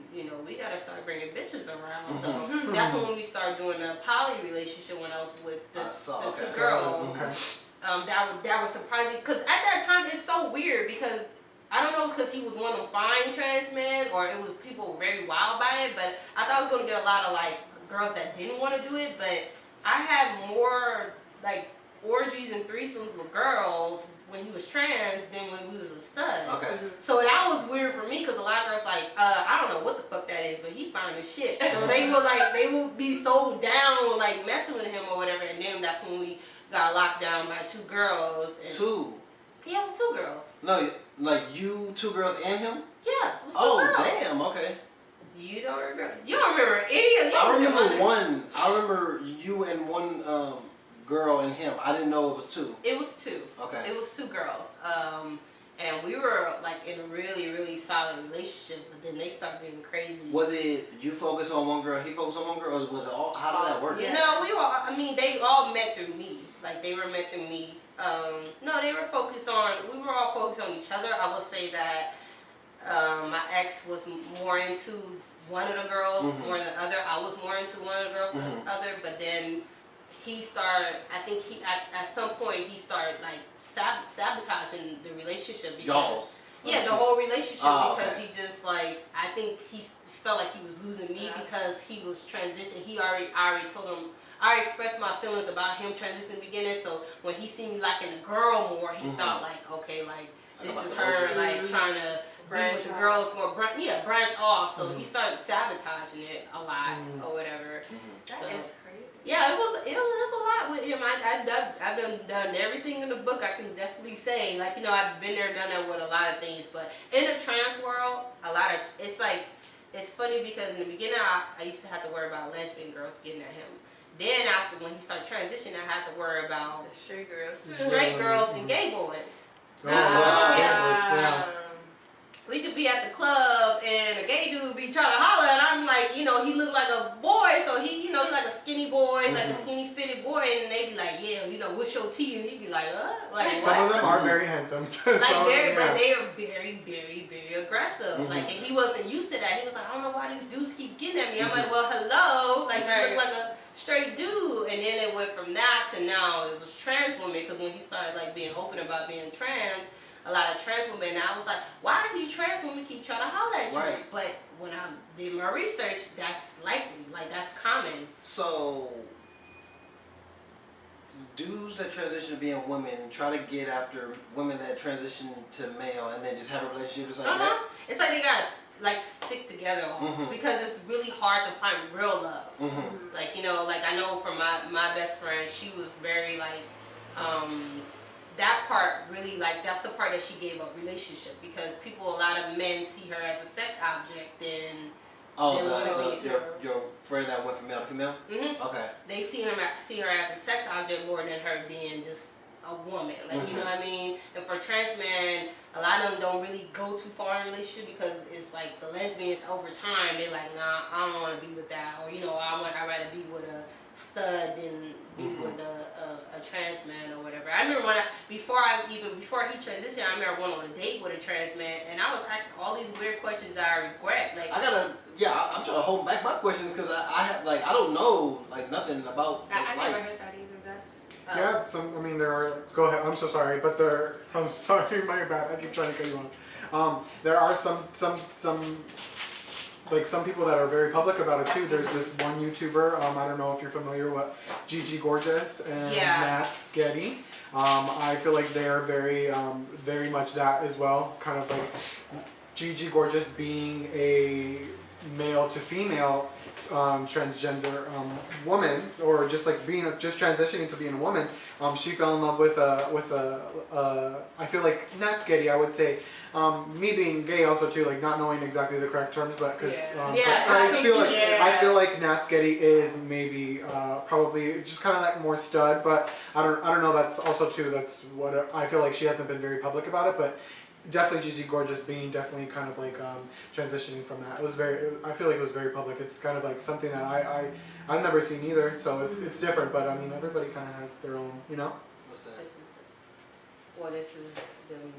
we got to start bringing bitches around. So, that's when we started doing a poly relationship when I was with the two girls. That was surprising. Because at that time, it's so weird because I don't know if it's because he was one of them fine trans men or it was people very wild by it, but I thought I was going to get a lot of, like, girls that didn't want to do it, but I had more, like, orgies and threesomes with girls when he was trans than when he was a stud. Okay. So that was weird for me because a lot of girls like, I don't know what the fuck that is, but he fine as shit. So they would be so down, like, messing with him or whatever, and then that's when we got locked down by two girls. And two? Yeah, it was two girls. No, like you, two girls, and him? Yeah, it was two girls. Oh, damn, okay. You don't remember? You don't remember any of them? I remember one. I remember you and one girl and him. I didn't know it was two. It was two. Okay. It was two girls. And we were like in a really, really solid relationship, but then they started getting crazy. Was it you focus on one girl, he focused on one girl, or was it all, how did that work? Yeah. No, they all met through me. Like, they were met through me. No, we were all focused on each other. I will say that my ex was more into one of the girls more than the other. I was more into one of the girls than the other, but then he started, I think at some point he started like sabotaging the relationship. Because, the whole relationship because he just like, I think he felt like he was losing me because he was transitioning. I already told him, I already expressed my feelings about him transitioning in the beginning, so when he seen me liking the girl more, he thought like, okay, like this is her like trying to be with the girls more, branch off. So he started sabotaging it a lot or whatever. That is crazy. Yeah, it was a lot with him. I've done everything in the book. I can definitely say, like, I've been there, done that with a lot of things. But in the trans world, it's funny because in the beginning I used to have to worry about lesbian girls getting at him. Then after when he started transitioning, I had to worry about straight girls and gay boys. We could be at the club and a gay dude be trying to holler, and I'm like, he looked like a boy, so he's like a skinny boy, like a skinny fitted boy, and they be like, yeah, what's your tea? And he'd be like, like some of them are very handsome. But they are very, very, very aggressive. Like, and he wasn't used to that. He was like, I don't know why these dudes keep getting at me. I'm like, well, hello, like you look like a straight dude. And then it went from that to now it was trans women, because when he started like being open about being trans, a lot of trans women, and I was like, why is these trans women keep trying to holler at you? Right. But when I did my research, that's likely, like that's common. So, dudes that transition to being women try to get after women that transition to male, and then just have a relationship just like that? It's like they gotta like stick together almost, because it's really hard to find real love. Like, like I know from my best friend, she was very like, that part really, like, that's the part that she gave up relationship, because a lot of men see her as a sex object and your friend that went from male to female? Okay. They see her as a sex object more than her being just a woman, like, you know what I mean? And for trans men, a lot of them don't really go too far in a relationship, because it's like the lesbians over time, they're like, nah, I don't want to be with that, or I'd rather be with a stud than be with a trans man or whatever. I remember before he transitioned, I remember going on a date with a trans man, and I was asking all these weird questions that I regret. Like, I'm trying to hold back my questions because I don't know like nothing about I never heard that either. There are. Go ahead. I'm so sorry, but I'm sorry, my bad. I keep trying to cut you on. There are some like some people that are very public about it too. There's this one YouTuber. I don't know if you're familiar with Gigi Gorgeous and Nats Getty. I feel like they are very much that as well. Kind of like Gigi Gorgeous being a male to female. transgender woman, or just like just transitioning to being a woman, she fell in love with I feel like Nat Getty, I would say. Me being gay also too, like not knowing exactly the correct terms, but because I feel like Nat Getty is maybe probably just kind of like more stud, but I don't know. That's also too. That's what I feel like she hasn't been very public about it, but definitely Gigi Gorgeous being definitely kind of like transitioning from that. It was I feel like it was very public. It's kind of like something that I've never seen either, so it's different. But I mean, everybody kind of has their own, you know. What's that? This is them.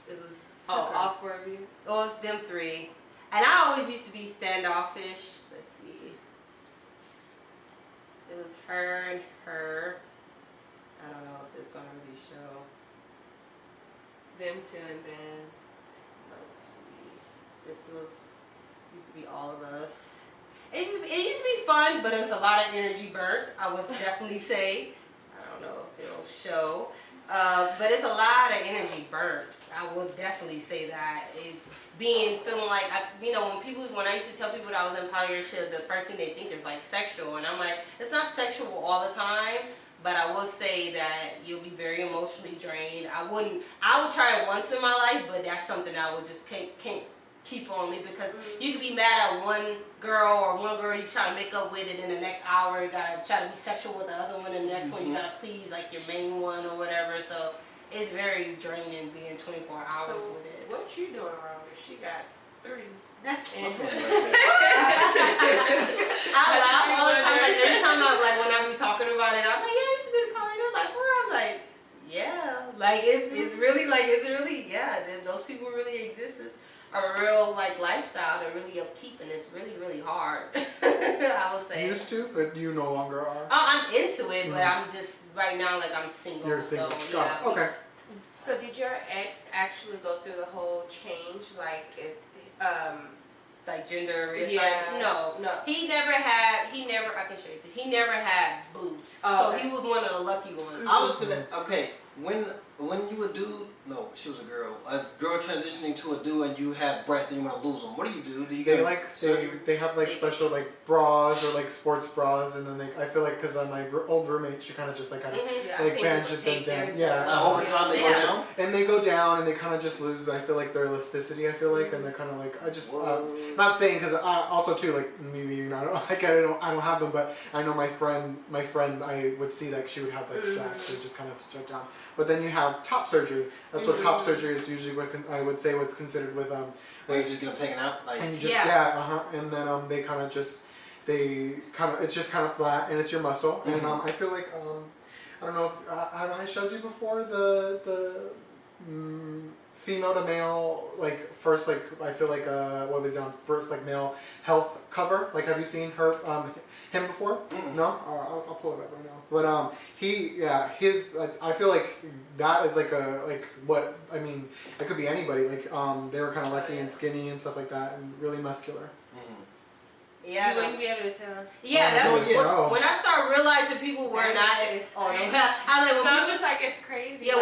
It was. All four of you? Oh, it's them three. And I always used to be standoffish. Let's see. It was her and her. I don't know if it's gonna really show. Them two, and then Let's see. This used to be all of us. It used to be fun, but it was a lot of energy burnt. I would definitely say. I don't know if it'll show. But it's a lot of energy burnt. I would definitely say that. Feeling like, when I used to tell people that I was in polyamorous, the first thing they think is like sexual. And I'm like, it's not sexual all the time, but I will say that you'll be very emotionally drained. I would try it once in my life, but that's something I would just can't keep on me, because you could be mad at one girl you try to make up with it, in the next hour you gotta try to be sexual with the other one, and the next one you gotta please like your main one or whatever. So it's very draining being 24 hours with it. What you doing wrong if she got 3? I laugh all the time. Like every time when I be talking about it, I'm like, yeah, I used to be the polyamorous. Like, for real? I'm like, yeah. Like it's really those people really exist. It's a real like lifestyle to really upkeep, and it's really, really hard. I would say. Used to, but you no longer are. Oh, I'm into it, but I'm just right now like I'm single. You're single. So, Got it. Okay. So did your ex actually go through the whole change? Like if like gender reassignment? Yeah. No. He never I can show you, but he never had boobs. Oh, so okay. he was one of the lucky ones. I was when you a dude, no, she was a girl transitioning to a dude, and you have breasts and you want to lose them. What do? Do you get surgery? They have like special like bras or like sports bras, and then I feel like because my old roommate, she kind of just like kind of like bandages them down. Yeah. Over time they go down. And they go down, and they kind of just lose. I feel like their elasticity. I feel like, and they're kind of like not saying because I also too like maybe not like I don't have them, but I know my friend I would see like she would have like straps. They just kind of stretch down. But then you have top surgery. That's what top surgery is usually. What I would say what's considered with Where you just get them taken out, like and you just and then they kind of just it's just kind of flat, and it's your muscle. And I feel like I don't know if have I showed you before the female to male like first like I feel like what was it on first like male health cover, like have you seen him before? No? I'll pull it up right now. But his I feel like that is like what I mean, it could be anybody, like they were kind of lucky and skinny and stuff like that, and really muscular. Yeah, you wouldn't be able to tell. Yeah, that's when I start realizing people were not. I'm like, I'm just like, it's crazy. Yeah,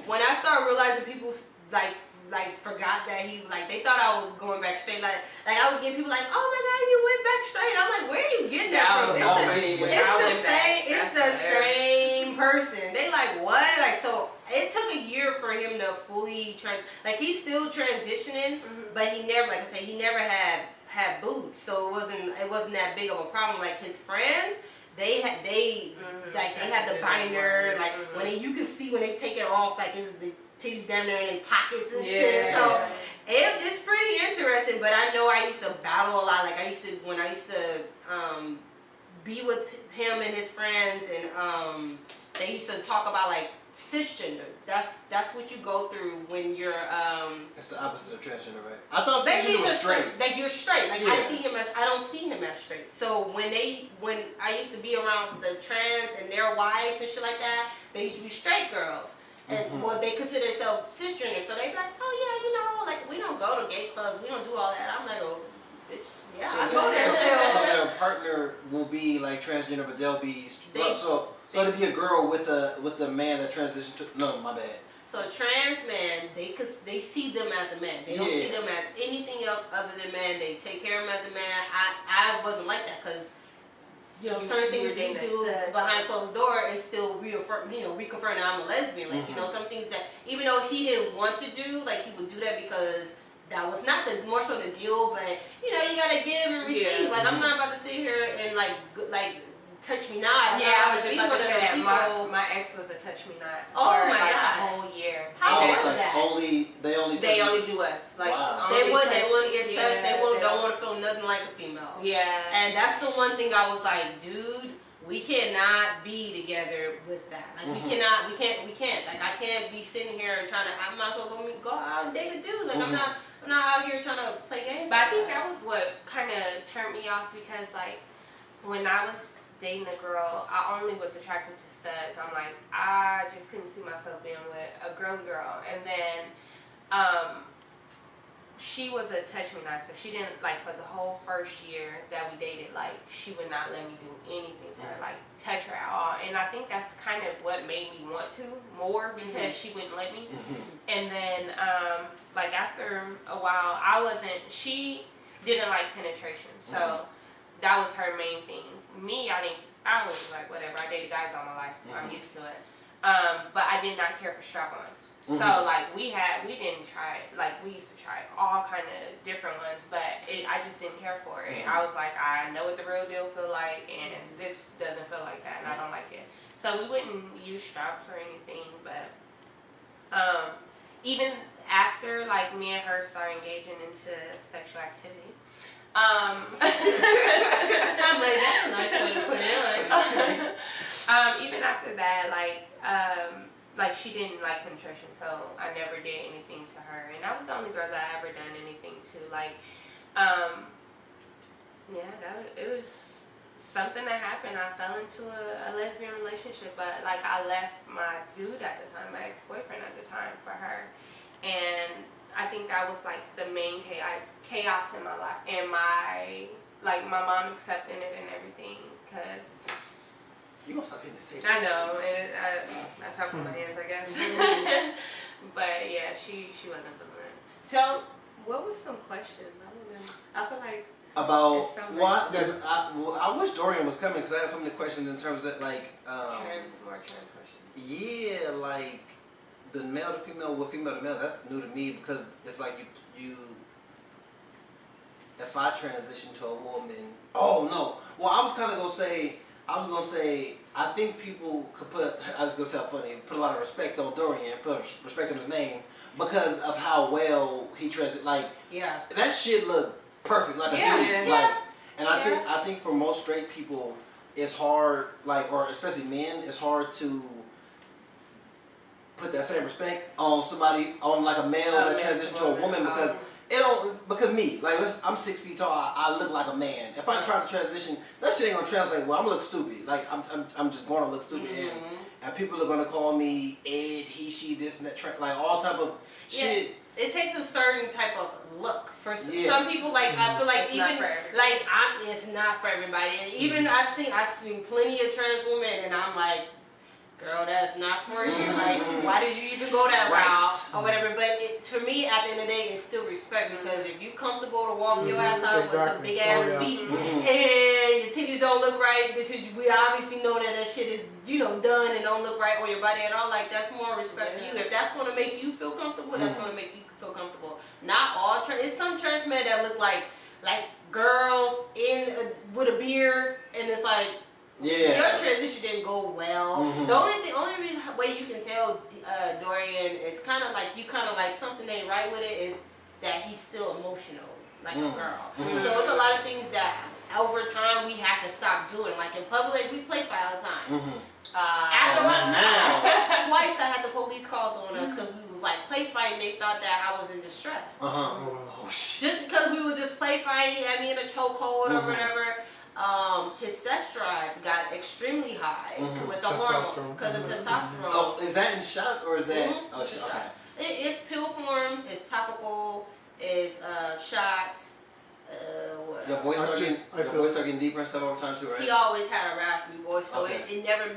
when I start realizing people like forgot that he they thought I was going back straight. Like I was getting people like, oh my god, you went back straight. I'm like, where are you getting that from? It's the same person. They like, what? Like, so it took a year for him to fully he's still transitioning, but he never, like I say, he never had boobs, so it wasn't that big of a problem. Like his friends, they had the binder, when you can see when they take it off, like it's the titties down there in their pockets and shit. So it's pretty interesting. But I know I used to battle a lot. Like when I used to be with him and his friends, and they used to talk about like cisgender. That's what you go through when you're It's the opposite of transgender, right? I thought cisgender was straight. Like you're straight. Like I don't see him as straight. So when I used to be around the trans and their wives and shit like that, they used to be straight girls. And they consider themselves cisgender, so they be like, oh yeah, like we don't go to gay clubs, we don't do all that. I'm like, oh, bitch, yeah, I go there still. So their partner will be like transgender, but they'll be so to be a girl with a man that transitioned to my bad. So a trans man, they see them as a man. They don't see them as anything else other than man. They take care of them as a man. I wasn't like that because certain things we do behind closed door is still reconfirming that I'm a lesbian. Like some things that even though he didn't want to do, like he would do that because that was not more so the deal. But you gotta give and receive. Like I'm not about to sit here and like touch me not. I was just about to say that. My ex was a touch me not. Oh my God. A whole year. How was that? They only do us. Like they wouldn't get touched. They don't want to feel nothing like a female. Yeah. And that's the one thing I was like, dude, we cannot be together with that. Like we can't. Like I can't be sitting here and trying to. I might as well go out and date a dude. Like I'm not out here trying to play games. But I think that was what kind of turned me off because like when I was dating a girl, I only was attracted to studs. I'm like, I just couldn't see myself being with a girly girl. And then she was a touch me not, so she didn't, like, for the whole first year that we dated, like, she would not let me do anything to her, like, touch her at all. And I think that's kind of what made me want to more because she wouldn't let me. And then, like, after a while, she didn't like penetration, so that was her main thing. Me, I was like, whatever, I dated guys all my life, I'm used to it. But I did not care for strap-ons. So, like, we didn't try it. Like, we used to try all kind of different ones, but I just didn't care for it. I was like, I know what the real deal feel like, and this doesn't feel like that, and I don't like it. So we wouldn't use straps or anything, but even after, like, me and her started engaging into sexual activity, I'm like, that's a nice way to put it. even after that, like she didn't like penetration, so I never did anything to her, and that was the only girl that I ever done anything to. Like, it was something that happened. I fell into a lesbian relationship, but like I left my dude at the time, my ex-boyfriend at the time, for her, and I think that was like the main chaos in my life, and my mom accepting it and everything, cause you gonna stop hitting this table. I know, I talk with my hands, I guess. But yeah, she wasn't feeling it. What was some questions? I feel like about what? I wish Dorian was coming because I have so many questions in terms of that, like more trans questions. Yeah, like the male to female with female to male. That's new to me because it's like you. If I transition to a woman, oh no. Well, I was gonna say, I think people could put, I was gonna say funny, put a lot of respect on Dorian, put respect on his name because of how well he transitioned. Like, that shit looked perfect, like a dude. Like, and I think for most straight people, it's hard, like, or especially men, it's hard to put that same respect on somebody, on like a male that transitioned to a woman because. Because me, like, I'm 6 feet tall, I look like a man. If I try to transition, that shit ain't gonna translate well. I'm gonna look stupid. Like, I'm just gonna look stupid. And people are gonna call me Ed, he, she, this, and that, like, all type of shit. It takes a certain type of look for some people. Like, I feel like it's even, like, it's not for everybody. And even I've seen plenty of trans women, and I'm like, girl, that's not for you. Like, why did you even go that route or whatever? But for me, at the end of the day, it's still respect because if you comfortable to walk your ass out with some big ass feet and your titties don't look right, we obviously know that shit is done and don't look right on your body at all. Like, that's more respect for you. If that's gonna make you feel comfortable, that's gonna make you feel comfortable. Not all it's some trans men that look like girls with a beard, and it's like. Your transition didn't go well. The only way you can tell Dorian is kind of like something ain't right with it is that he's still emotional like a girl. So it's a lot of things that over time we have to stop doing. Like in public, we play fight all the time. Twice I had the police called on us because we was like play fighting. They thought that I was in distress. Just because we would just play fighting, I mean, in a chokehold or whatever. His sex drive got extremely high with the hormone because of testosterone. Oh, is that in shots or is that? It's pill form, it's topical, it's shots. Whatever. Your voice start getting deeper and stuff over time too, right? He always had a raspy voice, so Okay. it never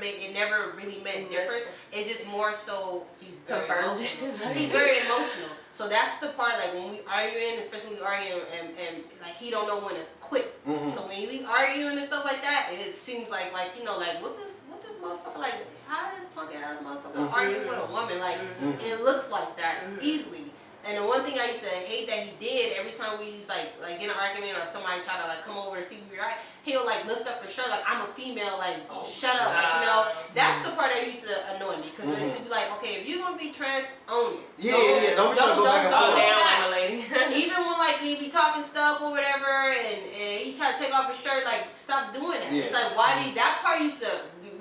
really meant different. It's just more so he's very Confirmed. emotional. He's very emotional. So that's the part, like when we arguing, especially when we arguing and like he don't know when to quit. Mm-hmm. So when we arguing and stuff like that, it seems like you know like what this motherfucker, like how this punk ass motherfucker arguing with a woman, like it looks like that easily. And the one thing I used to hate that he did, every time we used like get in an argument or somebody try to like come over to see we were at, he'll like lift up his shirt like I'm a female, like shut up, like you know. That's the part that used to annoy me because it used to be like, okay, if you're gonna be trans, own it. Yeah. Don't be trying to go back and don't forth. go back. lady. Even when like he be talking stuff or whatever, and he try to take off his shirt, like stop doing that. Yeah. It's like why did that part used to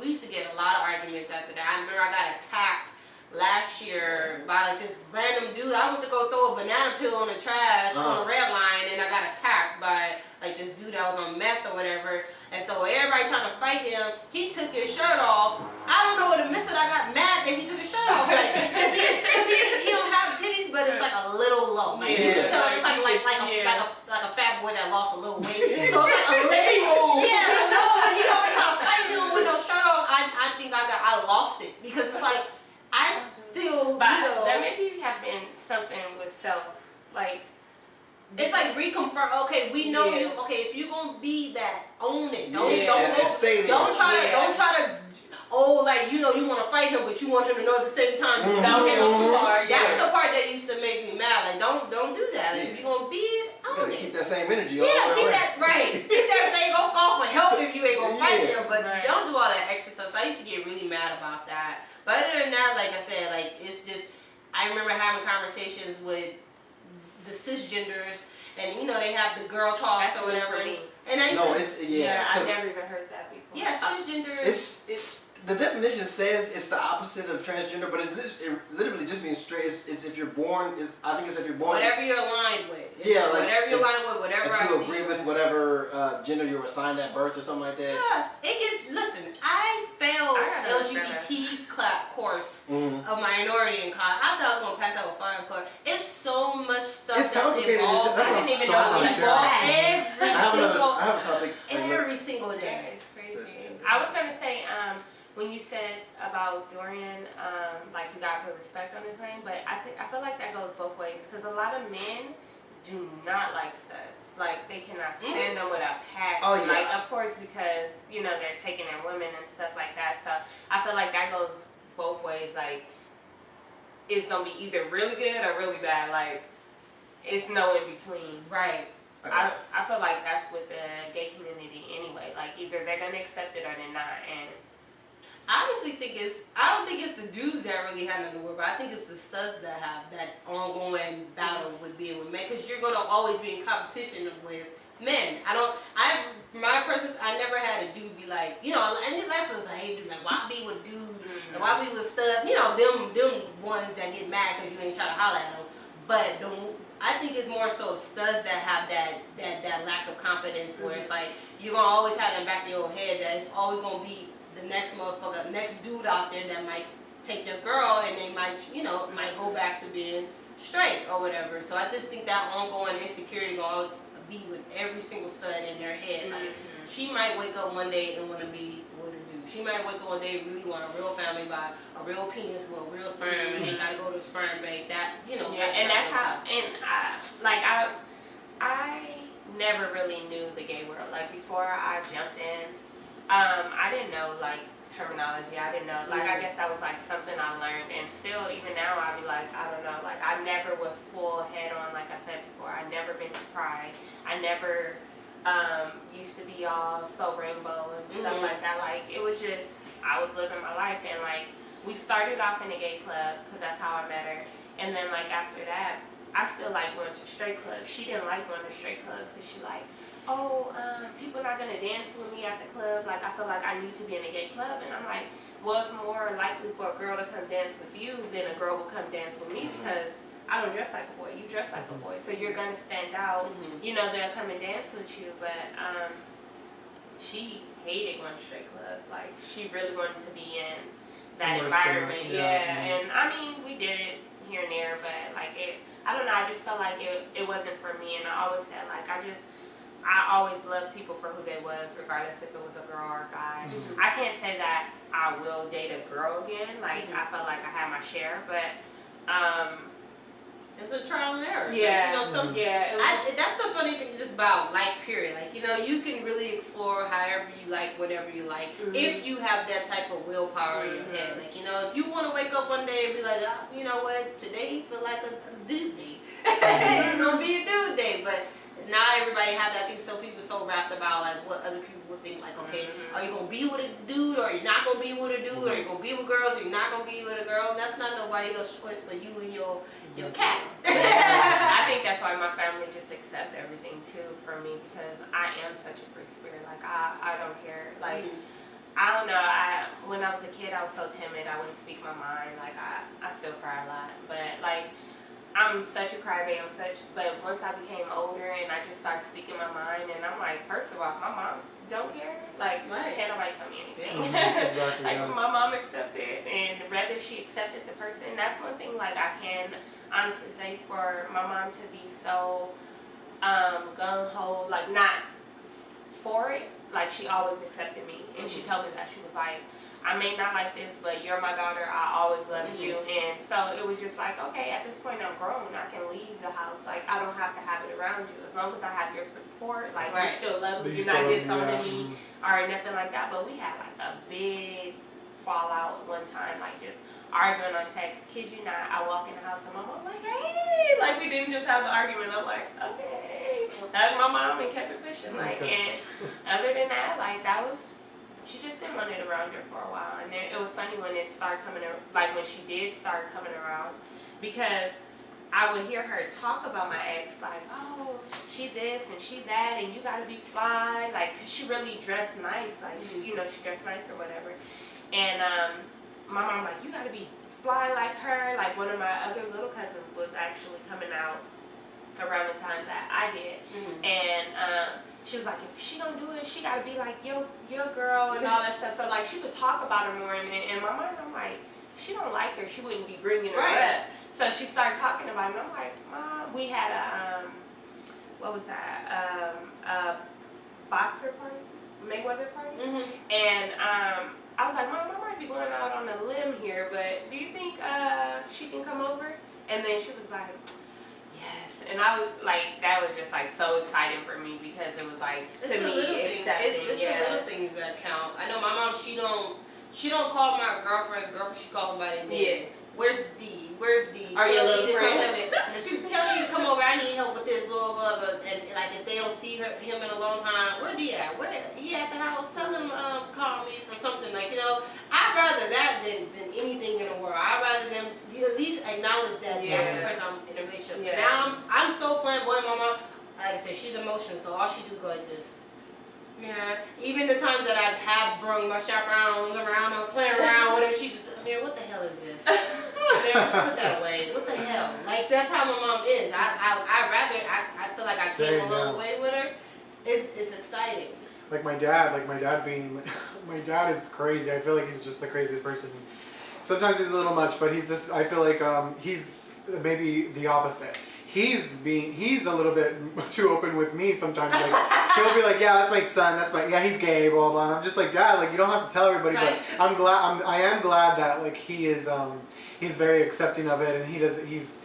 we used to get a lot of arguments after that. I remember I got attacked last year by like this random dude. I went to go throw a banana peel on the trash on a red line, and I got attacked by like this dude that was on meth or whatever. And so everybody trying to fight him, he took his shirt off. I don't know what it missed. I got mad that he took his shirt off, like because he don't have titties, but it's like a little low. Like you can tell it's like a fat boy that lost a little weight. So it's like a little he always trying to fight him with no shirt off. I think I lost it because it's like. I still, But you know, that maybe have been something with self, like. It's like reconfirm. Okay, we know you. Okay, if you gonna be that, own it. Don't try to. Oh, like you know, you want to fight him, but you want him to know at the same time. Don't hit him too hard. That's the part that used to make me mad. Like, don't do that. Like, if you gonna be it, own it. Keep that same energy. Keep that right. Keep that same. Go off and help if you ain't gonna fight him, but don't do all that extra stuff. So I used to get really mad about that. But other than that, like I said, like it's just, I remember having conversations with the cisgenders, and you know they have the girl talks or whatever. And I used I've never even heard that before. Yeah, cisgenders. The definition says it's the opposite of transgender, but it literally just means straight. It's if you're born. I think it's if you're born. Whatever you're aligned with. Whatever you're aligned with, whatever I see. If you agree with whatever gender you were assigned at birth or something like that. Yeah, it gets. Listen, I failed LGBT course of minority in college. I thought I was gonna pass out with flying colors. It's so much stuff it's complicated. involved. I didn't even know it I have a topic. Every single day. It's crazy. I was gonna say, when you said about Dorian, like you gotta put respect on his name, but I feel like that goes both ways because a lot of men do not like studs. Like they cannot stand them without passion. Oh, yeah. Like of course because you know they're taking their women and stuff like that. So I feel like that goes both ways. Like it's gonna be either really good or really bad. Like it's no in between. Right. I feel like that's with the gay community anyway. Like either they're gonna accept it or they're not. And I honestly think I don't think it's the dudes that really have nothing to worry about. I think it's the studs that have that ongoing battle with being with men, because you're gonna always be in competition with men. My person, I never had a dude be like, you know, and unless it's a hey dude, like why be with dude and why be with stud, you know, them ones that get mad because you ain't trying to holler at them. But I think it's more so studs that have that lack of confidence where it's like you're gonna always have in the back of your head that it's always gonna be the next motherfucker, next dude out there that might take your girl and they might, you know, might go back to being straight or whatever. So I just think that ongoing insecurity gonna always be with every single stud in their head. Like she might wake up one day and want to be with a dude. She might wake up one day and really want a real family by a real penis with a real sperm, and they gotta go to the sperm bank. That, you know. Yeah, and that's how. And I never really knew the gay world. Like before I jumped in. I didn't know like terminology. I didn't know I guess that was like something I learned, and still even now I'd be like I don't know. Like I never was full head on. Like I said before, I never been to Pride. I never used to be all so rainbow and stuff like that. Like it was just I was living my life, and like we started off in a gay club because that's how I met her, and then like after that I still like going to straight clubs. She didn't like going to straight clubs because she like. People not gonna dance with me at the club. Like I feel like I need to be in a gay club, and I'm like, well, it's more likely for a girl to come dance with you than a girl will come dance with me because I don't dress like a boy. You dress like a boy, so you're gonna stand out. You know, they'll come and dance with you, but she hated going to straight clubs. Like she really wanted to be in that environment. And I mean, we did it here and there, but like I don't know. I just felt like it wasn't for me, and I always said like I always loved people for who they was, regardless if it was a girl or a guy. Mm-hmm. I can't say that I will date a girl again. Like, I felt like I had my share, but it's a trial and error. Yeah, Like, that's the funny thing just about life, period. Like, you can really explore however you like, whatever you like, if you have that type of willpower in your head. Like, if you want to wake up one day and be like, oh, you know what, today feel like a dude day. It's going to be a dude day, but not everybody have that thing, so people so wrapped about like what other people would think, like, okay, are you gonna be with a dude or you're not gonna be with a dude, or you're gonna be with girls or you're not gonna be with a girl, and that's not nobody else's choice but you and your cat. I think that's why my family just accept everything too from me, because I am such a free spirit. Like, I don't care. Like, I don't know, when I was a kid I was so timid, I wouldn't speak my mind. Like, I still cry a lot, but like, I'm such a crybaby, but once I became older and I just started speaking my mind, and I'm like, first of all, my mom don't care. Like, can't nobody tell me anything. Exactly, like, my mom accepted, and whether she accepted the person, that's one thing, like, I can honestly say for my mom to be so gung-ho, like, not for it, like, she always accepted me, and she told me that, she was like, I may not like this, but you're my daughter, I always loved you. And so it was just like, okay, at this point I'm grown, I can leave the house. Like, I don't have to have it around you. As long as I have your support, like, you still love me, you're not disowning me or nothing like that. But we had like a big fallout one time, like just arguing on text. Kid you not, I walk in the house and my mom like, hey, like, we didn't just have the argument. I'm like, okay. Hugged my mom and kept it pushing. Like, and other than that, like, that was, she just didn't want it around her for a while. And then it was funny when it started coming, like when she did start coming around, because I would hear her talk about my ex, like, oh, she this and she that, and you gotta be fly, like, 'cause she really dressed nice, like, she dressed nice or whatever. And my mom like, you gotta be fly like her. Like, one of my other little cousins was actually coming out around the time that I did, and she was like, if she don't do it, she gotta be like your girl and all that stuff. So like, she would talk about her more, and in my mind I'm like, if she don't like her, she wouldn't be bringing her up. So she started talking about it, and I'm like, Mom, we had a what was that, a boxer party, Mayweather party, and I was like, Mom, I might be going out on a limb here, but do you think she can come over? And then she was like, yes. And I was like, that was just like so exciting for me, because it was like, it's to me, accepting. It's the little things that count. I know my mom, she don't call my girlfriend's girlfriend, she calls them by their name. Yeah. Where's D? Where's D? Are you a little friend? And she would tell me to come over, I need help with this, blah, blah, blah. And like, if they don't see him in a long time, where D at? Where he at the house? Tell him, call me for something. Like, I'd rather that than anything in the world. I'd rather them at least acknowledge that that's the person I'm in a relationship with. Now I'm so flamboyant, my mom. Like I said, she's emotional, so all she do is go like this. Yeah. Even the times that I have brung my chaperones around or playing around with her, she just, Amirah, what the hell is this? Just put that away. What the hell? Like, that's how my mom is. I feel like I came a long way with her. It's exciting. Like my dad my dad is crazy. I feel like he's just the craziest person. Sometimes he's a little much, but I feel like he's maybe the opposite. He's a little bit too open with me sometimes. Like, he'll be like, yeah, that's my son, he's gay, blah blah. And I'm just like, Dad, like, you don't have to tell everybody, but I am glad that like he's very accepting of it, and he's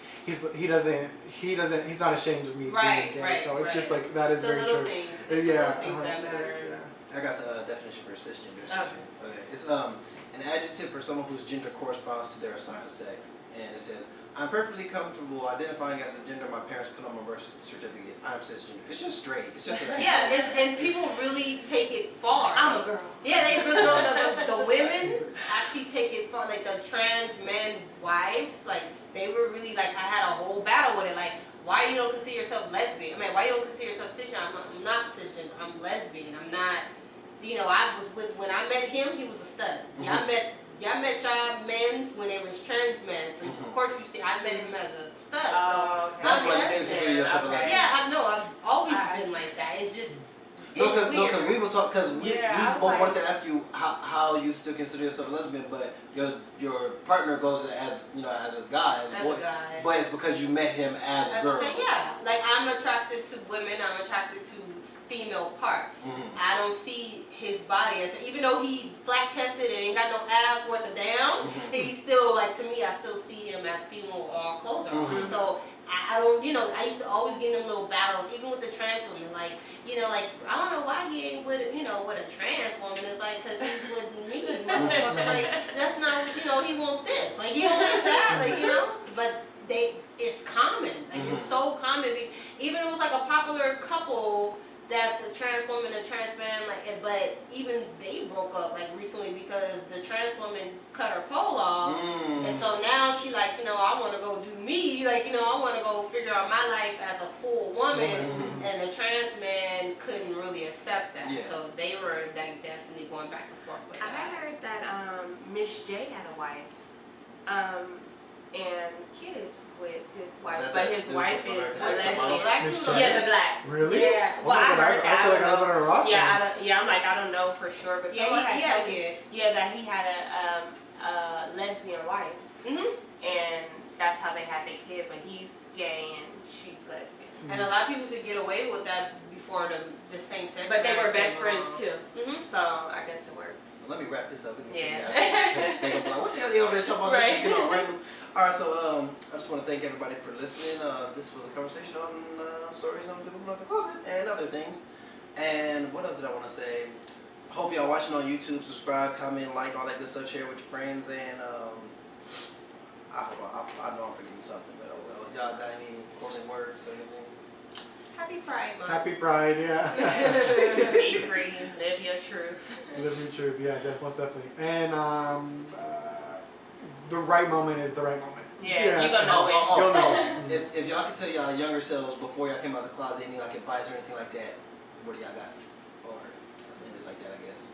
not ashamed of me being gay. So it's just like, that is very true. It's the little things that matter. I got the definition for cisgender. Okay, it's an adjective for someone whose gender corresponds to their assigned sex, and it says, I'm perfectly comfortable identifying as the gender my parents put on my birth certificate. I'm cisgender. It's just straight. It's just and people really take it far. I'm a girl. Yeah, they really know the women actually take it far. Like, the trans men wives, like, they were really like, I had a whole battle with it. Like, why you don't consider yourself lesbian? I mean, why you don't consider yourself cisgender? I'm not cisgender. I'm lesbian. I'm not. I was with, when I met him, he was a stud. Y'all met y'all men's when they was trans men. So of course I met him as a stud. So that's why you say consider yourself a lesbian. Yeah, I know. I've always been like that. It's just because we was talking, because we both wanted to ask you how you still consider yourself a lesbian, but your partner goes as as a guy, as a boy. But it's because you met him as a girl. Yeah, like, I'm attracted to women. I'm attracted to female parts. I don't see his body as, even though he flat chested and ain't got no ass worth a damn, he's still like, to me, I still see him as female with all clothes on. So I don't, you know, I used to always get in them little battles, even with the trans women, like, you know, like, I don't know why he ain't with, you know, with a trans woman. It's like, because he's with me, motherfucker. Like, that's not, you know, he want this. Like, he don't want that. Like, you know, but it's common. Like, it's so common. Even it was like a popular couple that's a trans woman and trans man, like, but even they broke up like recently because the trans woman cut her pole off, and so now she like, you know, I want to go do me, like, you know, I want to go figure out my life as a full woman, and the trans man couldn't really accept that, so they were like definitely going back and forth with that. I heard that Miss J had a wife, and kids with his wife, but his wife is a lesbian. Yeah, the black. Really? Yeah. Oh my God, I feel like I live on a rock. Yeah, I'm like, I don't know for sure, but someone he had a told me, kid. yeah, that he had a lesbian wife, and that's how they had their kid. But he's gay and she's lesbian. And a lot of people should get away with that before the same sex. But they were best friends too. So I guess it worked. Well, let me wrap this up. We can Yeah. They're gonna be like, what the hell are you over there talking about? Let's just get on random. All right, so I just want to thank everybody for listening. This was a conversation on stories on people from the closet and other things. And what else did I want to say? Hope y'all watching on YouTube. Subscribe, comment, like, all that good stuff. Share with your friends. And I know I'm forgetting something, but oh well. Y'all got any closing words or anything? Happy Pride Month. Happy Pride, yeah. Be free, live your truth. Live your truth, yeah, most definitely. And the right moment is the right moment. Yeah, you're gonna know it. You'll know. If y'all could tell y'all younger selves before y'all came out of the closet, any like advice or anything like that, what do y'all got? Or let's end it like that, I guess.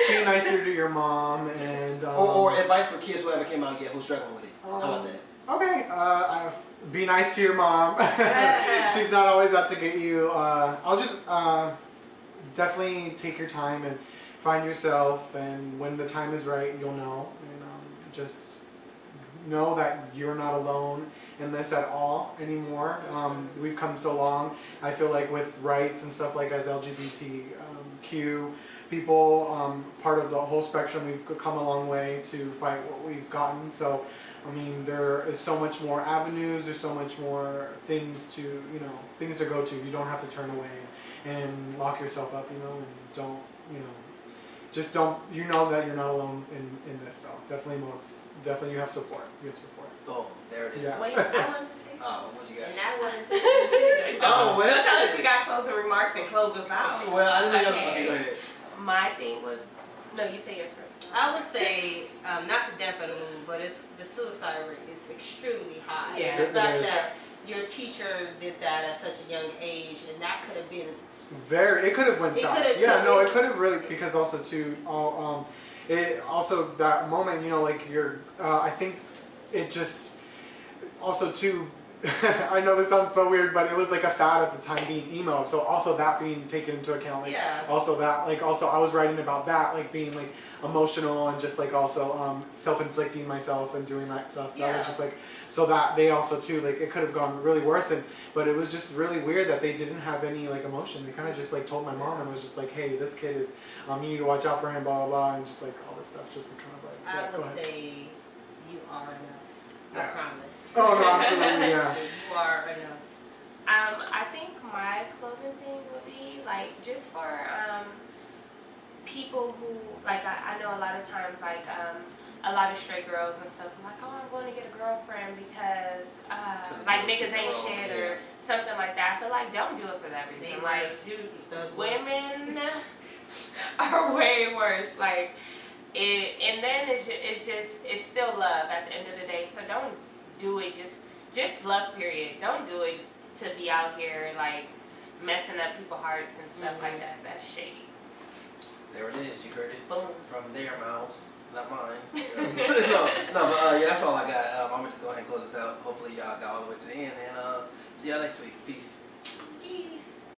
Be nicer to your mom and. Or advice for kids who haven't came out yet who's struggling with it. How about that? Okay. Be nice to your mom. She's not always out to get you. I'll just definitely take your time and find yourself, and when the time is right, you'll know. And just know that you're not alone in this at all anymore. We've come so long. I feel like with rights and stuff like as LGBTQ people, part of the whole spectrum, we've come a long way to fight what we've gotten. So, I mean, there is so much more avenues. There's so much more things to, things to go to. You don't have to turn away and lock yourself up, and don't, just don't, that you're not alone in this. So definitely you have support. Oh, there it is. Yeah. Wait, I want to say something. Oh, what you got? And that was Don't tell us we got closing remarks and close us out. Well, I didn't know. Okay. Okay, go ahead. My thing was, no, you say yours first. I would say, not to dampen the mood, but the suicide rate is extremely high. Yeah. The fact that your teacher did that at such a young age, and that could have been it could have went south. It could have really, because also too, it also that moment, I think it just also too. I know this sounds so weird, but it was like a fad at the time being emo. So also that being taken into account. Also that, also I was writing about that, being emotional and just also self-inflicting myself and doing that stuff. That was just so that they also too, it could have gone really worse. But it was just really weird that they didn't have any emotion. They kind of just told my mom and was just hey, this kid is, you need to watch out for him, blah, blah, blah, and just all this stuff. Just kind of I would say you are enough. I promise. Oh, no, absolutely, yeah. You are enough. I think my clothing thing would be just for people who I know a lot of times a lot of straight girls and stuff oh, I'm going to get a girlfriend because niggas ain't shit or something like that. I feel don't do it for that reason. Dude, women are way worse. And then it's still love at the end of the day. So don't do it just love, period. Don't do it to be out here messing up people's hearts and stuff like that. That's shady. There it is. You heard it Boom. from their mouths, not mine. But that's all I got. I'm gonna just go ahead and close this out. Hopefully y'all got all the way to the end, and see y'all next week. Peace.